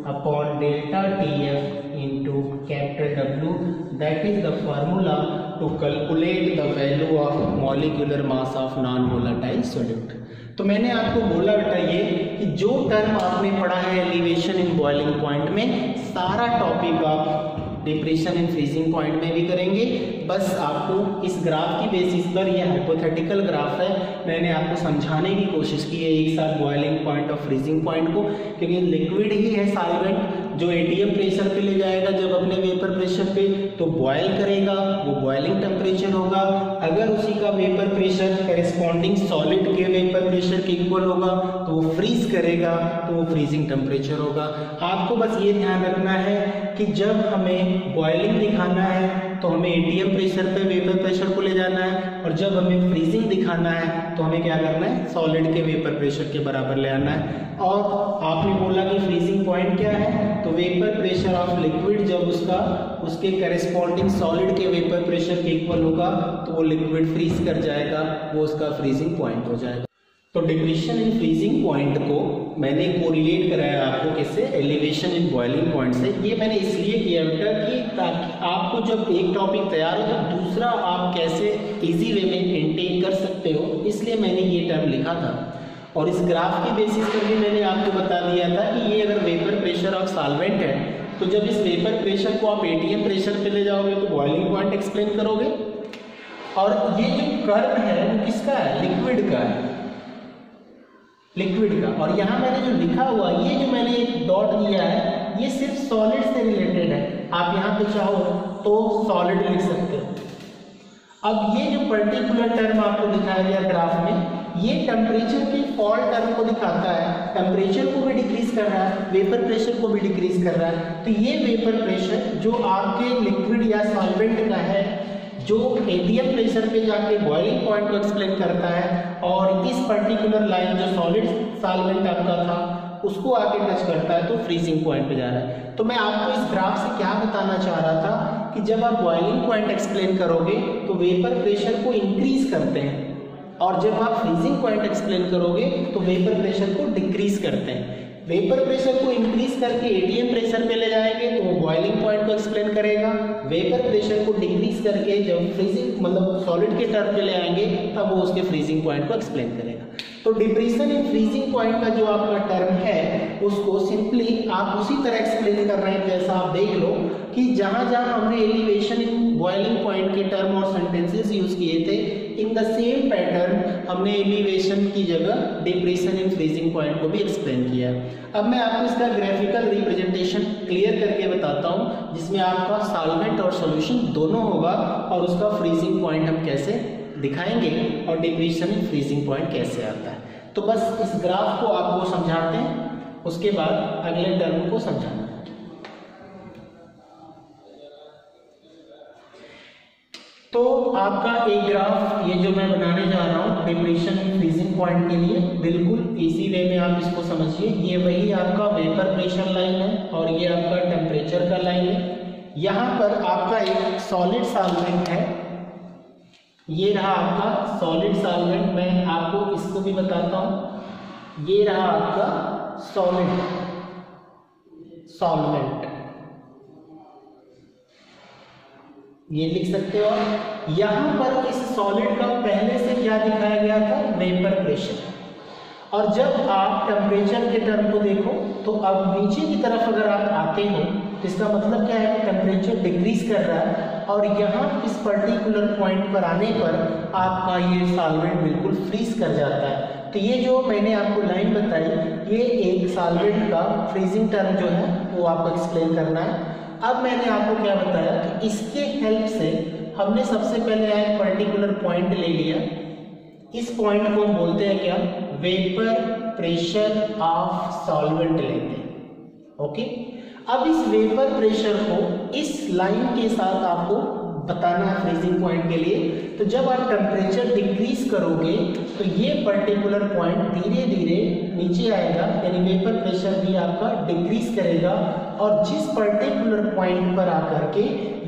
upon delta TF into capital W, that is the formula to calculate the value of molecular mass of non volatile solute. तो मैंने आपको बोला बेटा ये कि जो टर्म आपने पढ़ा है एलिवेशन इन बॉइलिंग पॉइंट में, सारा टॉपिक आप डिप्रेशन इन फ्रीजिंग पॉइंट में भी करेंगे। बस आपको इस ग्राफ की बेसिस पर, यह हाइपोथेटिकल ग्राफ है, मैंने आपको समझाने की कोशिश की है एक साथ बॉइलिंग पॉइंट और फ्रीजिंग पॉइंट को, क्योंकि लिक्विड ही है सॉल्वेंट जो एटीएम प्रेशर पे ले जाएगा जब अपने वेपर प्रेशर पे, तो बॉयल करेगा, वो बॉइलिंग टेम्परेचर होगा। अगर उसी का वेपर प्रेशर करेस्पॉन्डिंग सॉलिड के वेपर प्रेशर के इक्वल होगा तो वो फ्रीज करेगा, तो वो फ्रीजिंग टेम्परेचर होगा। आपको बस ये ध्यान रखना है कि जब हमें बॉइलिंग दिखाना है तो हमें एटीएम प्रेशर पे वेपर प्रेशर को ले जाना है, और जब हमें फ्रीजिंग दिखाना है तो हमें क्या करना है, सॉलिड के वेपर प्रेशर के बराबर ले आना है। और आपने बोला कि फ्रीजिंग पॉइंट क्या है, तो वेपर प्रेशर ऑफ लिक्विड जब उसके करेस्पॉन्डिंग सॉलिड के वेपर प्रेशर के इक्वल होगा तो वो लिक्विड फ्रीज कर जाएगा, वो उसका फ्रीजिंग पॉइंट हो जाएगा। तो डिप्रेशन इन फ्रीजिंग पॉइंट को मैंने कोरिलेट कराया आपको किससे, एलिवेशन इन बॉइलिंग पॉइंट से। ये मैंने इसलिए किया बेटा कि ताकि आपको जब एक टॉपिक तैयार हो तो दूसरा आप कैसे इजी वे में मेंटेन कर सकते हो, इसलिए मैंने ये टर्म लिखा था। और इस ग्राफ की बेसिस पर भी मैंने आपको बता दिया था कि ये अगर वेपर प्रेशर ऑफ सॉल्वेंट है तो जब इस वेपर प्रेशर को आप एटीएम प्रेशर पे ले जाओगे तो बॉइलिंग पॉइंट एक्सप्लेन करोगे। और ये जो कर्व है वो किसका है, लिक्विड का है, लिक्विड का। और यहाँ मैंने जो लिखा हुआ, ये जो मैंने एक डॉट दिया है, ये सिर्फ सॉलिड से रिलेटेड है। आप यहाँ पे चाहो तो सॉलिड लिख सकते हो। अब ये जो पर्टिकुलर टर्म आपको दिखाया गया ग्राफ में, ये टेम्परेचर के फॉल टर्म को दिखाता है, टेम्परेचर को भी डिक्रीज कर रहा है, वेपर प्रेशर को भी डिक्रीज कर रहा है। तो ये वेपर प्रेशर जो आपके लिक्विड या सॉल्वेंट का है, जो एटीएम प्रेशर पे जाके बॉइलिंग पॉइंट को एक्सप्लेन करता है, और इस पर्टिकुलर लाइन जो सॉलिड सॉल्वेंट आपका था उसको आके टच करता है तो फ्रीजिंग पॉइंट पे जा रहा है। तो मैं आपको इस ग्राफ से क्या बताना चाह रहा था कि जब आप बॉइलिंग पॉइंट एक्सप्लेन करोगे तो वेपर प्रेशर को इंक्रीज करते हैं, और जब आप फ्रीजिंग पॉइंट एक्सप्लेन करोगे तो वेपर प्रेशर को डिक्रीज करते हैं। वेपर प्रेशर को इंक्रीज करके एटीएम प्रेशर पे ले जाएंगे तो वो बॉइलिंग पॉइंट को एक्सप्लेन करेगा। वेपर प्रेशर को डिक्रीज करके जब फ्रीजिंग मतलब सॉलिड के टर्म पे ले आएंगे तब वो उसके फ्रीजिंग पॉइंट को एक्सप्लेन करेगा। तो डिप्रेशन इन फ्रीजिंग पॉइंट का जो आपका टर्म है उसको सिंपली आप उसी तरह एक्सप्लेन कर रहे हैं जैसा आप देख लो कि जहां जहां हमने एलिवेशन इन बॉइलिंग पॉइंट के टर्म और सेंटेंसेस यूज किए थे, इन द सेम पैटर्न हमने एलिवेशन की जगह डिप्रेशन इन फ्रीजिंग पॉइंट को भी एक्सप्लेन किया। अब मैं आपको इसका ग्राफिकल रिप्रेजेंटेशन क्लियर करके बताता हूं, जिसमें आपका सॉल्वेंट और सॉल्यूशन दोनों होगा और उसका फ्रीजिंग पॉइंट हम कैसे दिखाएंगे और डिप्रेशन इन फ्रीजिंग पॉइंट कैसे आता है। तो बस इस ग्राफ को आपको समझाते हैं, उसके बाद अगले टर्म को समझाना है। तो आपका एक ग्राफ ये जो मैं बनाने जा रहा हूँ डिप्रेशन इन फ्रीजिंग पॉइंट के लिए, बिल्कुल इसी वे में आप इसको समझिए। ये वही आपका वेपर प्रेशर लाइन है और ये आपका टेम्परेचर का लाइन है। यहाँ पर आपका एक सॉलिड सॉल्वेंट है, ये रहा आपका सॉलिड सॉल्वेंट। मैं आपको इसको भी बताता हूं, ये रहा आपका सॉलिड सॉल्वेंट, ये लिख सकते हो। यहां पर इस सॉलिड का पहले से क्या दिखाया गया था, वेपर प्रेशर। और जब आप टेम्परेचर के टर्म को देखो तो अब नीचे की तरफ अगर आप आते हो तो इसका मतलब क्या है, टेम्परेचर डिक्रीज कर रहा है, और यहाँ इस पर्टिकुलर पॉइंट पर आने पर आपका ये सॉल्वेंट बिल्कुल फ्रीज कर जाता है। तो ये जो मैंने आपको लाइन बताई, ये एक सॉल्वेंट का फ्रीजिंग टर्म जो है वो आपको एक्सप्लेन करना है। अब मैंने आपको क्या बताया कि इसके हेल्प से हमने सबसे पहले एक पर्टिकुलर पॉइंट ले लिया। इस पॉइंट को हम बोलते हैं क्या, वेपर प्रेशर ऑफ सॉल्वेंट लेते हैं। ओके, अब इस वेपर प्रेशर को इस लाइन के साथ आपको बताना है फ्रीजिंग पॉइंट के लिए। तो जब आप टेम्परेचर डिक्रीज करोगे तो ये पर्टिकुलर पॉइंट धीरे धीरे नीचे आएगा, यानी वेपर प्रेशर भी आपका डिक्रीज करेगा, और जिस पर्टिकुलर पॉइंट पर आकर के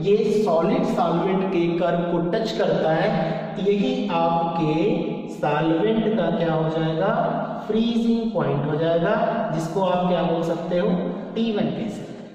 ये सॉलिड सॉल्वेंट के कर्व को टच करता है, यही आपके सॉल्वेंट का क्या हो जाएगा, फ्रीजिंग पॉइंट हो जाएगा, जिसको आप क्या बोल सकते हो, T1 कह सकते हैं।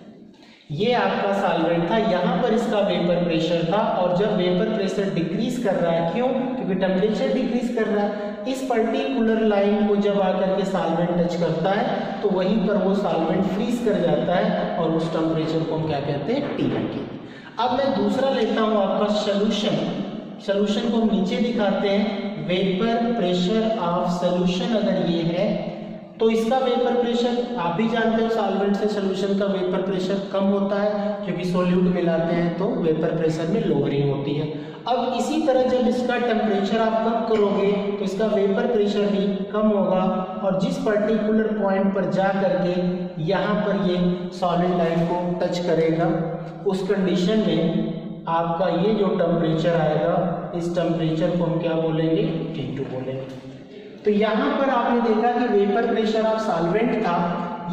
ये आपका सॉल्वेंट था, यहाँ पर इसका वेपर प्रेशर था, और जब वेपर प्रेशर डिक्रीज कर रहा है, क्यों? क्योंकि टेम्परेचर डिक्रीज कर रहा है। इस पर्टिकुलर लाइन को जब आकर के सॉल्वेंट टच करता है तो वहीं पर वो सॉल्वेंट फ्रीज कर जाता है, और उस टेम्परेचर को हम क्या कहते हैं? T1 कहते हैं। अब मैं दूसरा लेता हूँ आपका सोल्यूशन को हम नीचे दिखाते हैं। वेपर प्रेशर ऑफ सोल्यूशन अगर ये है तो इसका वेपर प्रेशर आप भी जानते हो, सॉल्वेंट से सोल्यूशन का वेपर प्रेशर कम होता है, क्योंकि सोल्यूट मिलाते हैं तो वेपर प्रेशर में लोअरिंग होती है। अब इसी तरह जब इसका टेम्परेचर आप कम करोगे तो इसका वेपर प्रेशर भी कम होगा, और जिस पर्टिकुलर पॉइंट पर जा करके यहाँ पर ये सॉलिड लाइन को टच करेगा, उस कंडीशन में आपका ये जो टेम्परेचर आएगा, इस टेम्परेचर को हम क्या बोलेंगे? T2 बोलेंगे। तो यहाँ पर आपने देखा कि वेपर प्रेशर ऑफ सॉल्वेंट था,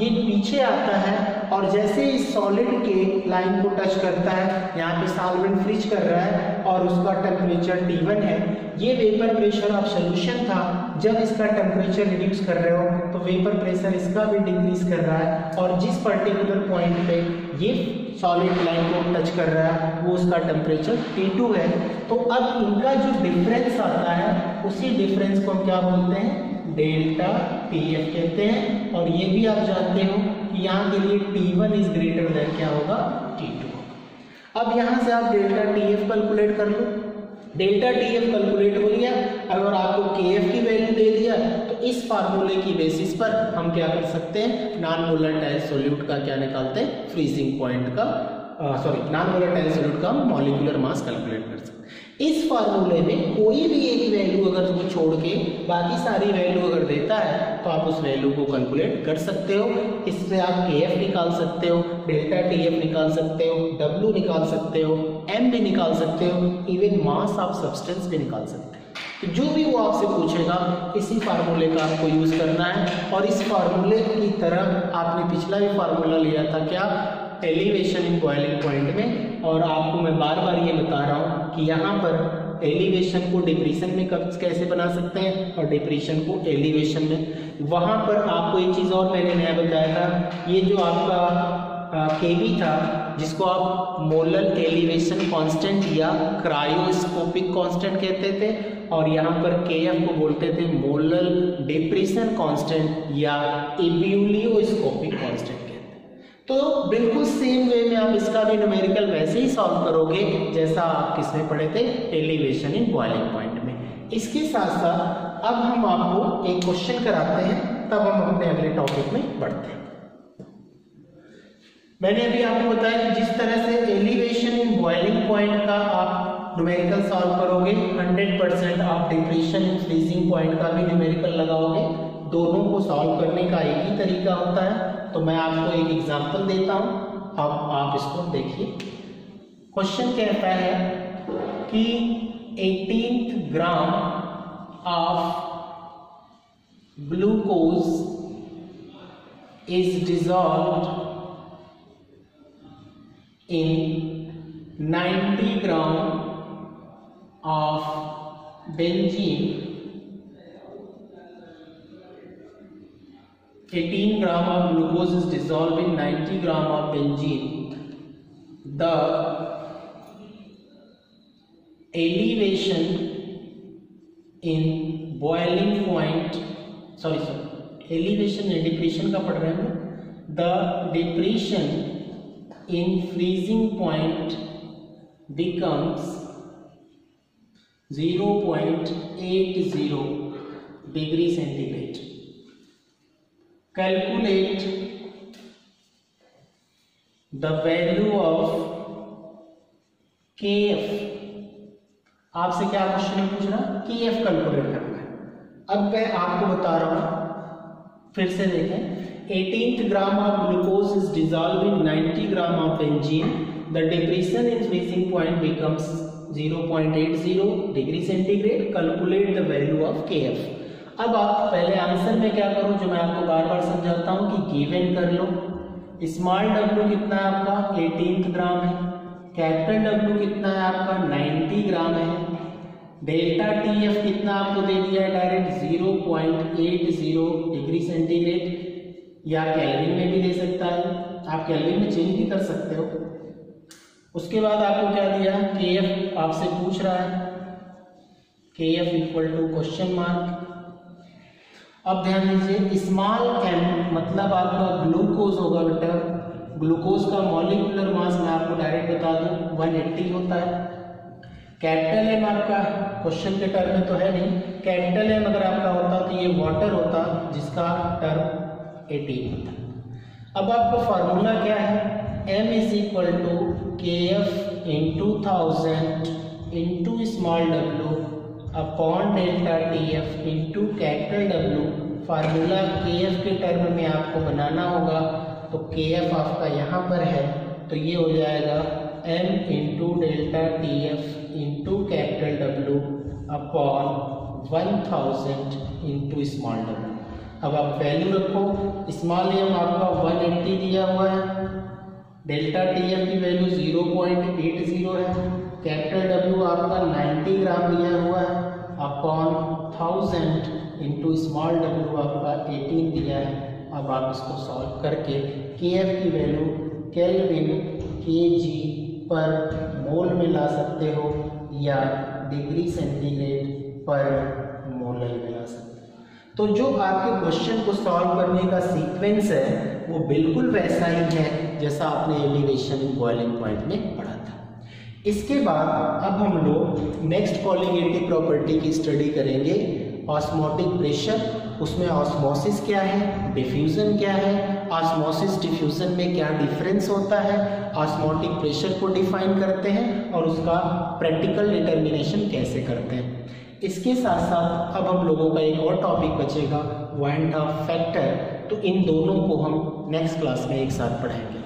ये पीछे आता है, और जैसे इस सॉलिड के लाइन को टच करता है, यहाँ पे सॉल्वेंट फ्रीज कर रहा है और उसका टेम्परेचर T1 है। ये वेपर प्रेशर ऑफ सॉल्यूशन था, जब इसका टेम्परेचर रिड्यूस कर रहे हो तो वेपर प्रेशर इसका भी डिक्रीज कर रहा है, और जिस पर्टिकुलर पॉइंट पे ये सॉलिड लाइन को टच कर रहा है वो उसका टेम्परेचर T2 है। तो अब इनका जो डिफरेंस आता है, उसी डिफरेंस को हम क्या बोलते हैं? डेल्टा TF कहते हैं। और ये भी आप जानते हो कि यहाँ के लिए T1 इज ग्रेटर देन क्या होगा? T2। अब यहाँ से आप डेल्टा TF कैलकुलेट कर लो। डेल्टा TF कैलकुलेट हो गया, अगर आपको KF की वैल्यू दे दिया तो इस फार्मूले की बेसिस पर हम क्या कर सकते हैं? नॉन वोलेटाइल सॉल्यूट का क्या निकालते हैं? फ्रीजिंग पॉइंट का, नॉन वोलेटाइल सॉल्यूट का मॉलिक्यूलर मास कैलकुलेट कर सकते हैं। इस फार्मूले में कोई भी एक वैल्यू अगर तुम छोड़ के बाकी सारी वैल्यू अगर देता है तो आप उस वैल्यू को कैलकुलेट कर सकते हो। इससे आप KF निकाल सकते हो, डेल्टा TF निकाल सकते हो, W निकाल सकते हो, M भी निकाल सकते हो, इवन मास ऑफ सब्सटेंस भी निकाल सकते हो। तो जो भी वो आपसे पूछेगा, इसी फार्मूले का आपको यूज करना है। और इस फार्मूले की तरह आपने पिछला भी फार्मूला लिया था, क्या? एलिवेशन इन बॉइलिंग पॉइंट में। और आपको मैं बार बार ये बता रहा हूँ कि यहाँ पर एलिवेशन को डिप्रेशन में कैसे बना सकते हैं और डिप्रेशन को एलिवेशन में। वहाँ पर आपको एक चीज़ और मैंने नया बताया था, ये जो आपका केवी था, जिसको आप मोलर एलिवेशन कांस्टेंट या क्रायोस्कोपिक कांस्टेंट कहते थे, और यहाँ पर KF को बोलते थे मोलर डिप्रेशन कांस्टेंट या एब्यूलियोस्कोपिक कांस्टेंट। तो बिल्कुल सेम वे में आप इसका भी न्यूमेरिकल वैसे ही सॉल्व करोगे जैसा आप किसमें पढ़े थे? एलिवेशन इन बॉइलिंग पॉइंट में। इसके साथ साथ अब हम आपको एक क्वेश्चन कराते हैं, तब हम अपने अगले टॉपिक में बढ़ते हैं। मैंने अभी आपको बताया कि जिस तरह से एलिवेशन इन बॉइलिंग पॉइंट का आप न्यूमेरिकल सॉल्व करोगे, 100% आप डिप्रेशन इन फ्रीजिंग पॉइंट का भी न्यूमेरिकल लगाओगे। दोनों को सॉल्व करने का एक ही तरीका होता है। तो मैं आपको एक एग्जांपल देता हूं, अब आप इसको देखिए। क्वेश्चन कहता है कि 18 gram of glucose is dissolved in 90 gram of benzene, 18 gram of glucose is dissolved in 90 gram of benzene. The elevation in boiling point, elevation and depression का पढ़ रहे हैं। The depression in freezing point becomes 0.80 degree centigrade. Calculate the value of KF. आपसे क्या question पूछ रहा? KF calculate करना है। अब मैं आपको बता रहा हूं, फिर से देखें। 18th gram of glucose is dissolved in 90 gram of benzene. The depression in freezing point becomes 0.80 degree centigrade. Calculate the value of KF. अब आप पहले आंसर में क्या करो, जो मैं आपको बार बार समझाता हूं कि गिवन कर लो। स्मॉल w कितना है आपका? 18 ग्राम है। कैपिटल W कितना है आपका? 90 ग्राम है। डेल्टा TF कितना आपको दे दिया है डायरेक्ट? 0.80 डिग्री सेंटीग्रेड, या केल्विन में भी दे सकता है। आप केल्विन में चेंज भी कर सकते हो। उसके बाद आपको क्या दिया, KF आपसे पूछ रहा है, KF equal to question mark. अब ध्यान दीजिए स्मॉल m मतलब आपका ग्लूकोज होगा बेटा। ग्लूकोज का मॉलिक्यूलर मास मैं आपको डायरेक्ट बता दूं 180 होता है। कैपिटल M आपका क्वेश्चन के टर्म में तो है नहीं, कैपिटल M अगर आपका होता तो ये वाटर होता जिसका टर्म 18 होता। अब आपका फार्मूला क्या है, M is equal to KF into 1000 into small w upon delta TF into capital W। Formula KF के टर्म में आपको बनाना होगा, तो KF आपका यहाँ पर है, तो ये हो जाएगा M into delta TF into capital W upon 1000 into small w। अब आप वैल्यू रखो, स्मॉल m आपका 180 दिया हुआ है, डेल्टा TF की वैल्यू 0.80 है, कैपिटल W आपका 90 ग्राम दिया हुआ है अपॉन 1000 इंटू स्मॉल w आपका 18 दिया है। अब आप इसको सॉल्व करके KF की वैल्यू केल्विन kg पर मोल में ला सकते हो या डिग्री सेंटीग्रेड पर मोलर में ला सकते हो। तो जो आपके क्वेश्चन को सॉल्व करने का सीक्वेंस है वो बिल्कुल वैसा ही है जैसा आपने एलिवेशन बॉइलिंग पॉइंट में पढ़ा था। इसके बाद अब हम लोग नेक्स्ट कॉलीगेटिव प्रॉपर्टी की स्टडी करेंगे, ऑस्मोटिक प्रेशर। उसमें ऑस्मोसिस क्या है, डिफ्यूजन क्या है, ऑस्मोसिस डिफ्यूजन में क्या डिफरेंस होता है, ऑस्मोटिक प्रेशर को डिफाइन करते हैं और उसका प्रैक्टिकल डिटर्मिनेशन कैसे करते हैं। इसके साथ साथ अब हम लोगों का एक और टॉपिक बचेगा, वाइन डॉर्फ फैक्टर। तो इन दोनों को हम नेक्स्ट क्लास में एक साथ पढ़ेंगे।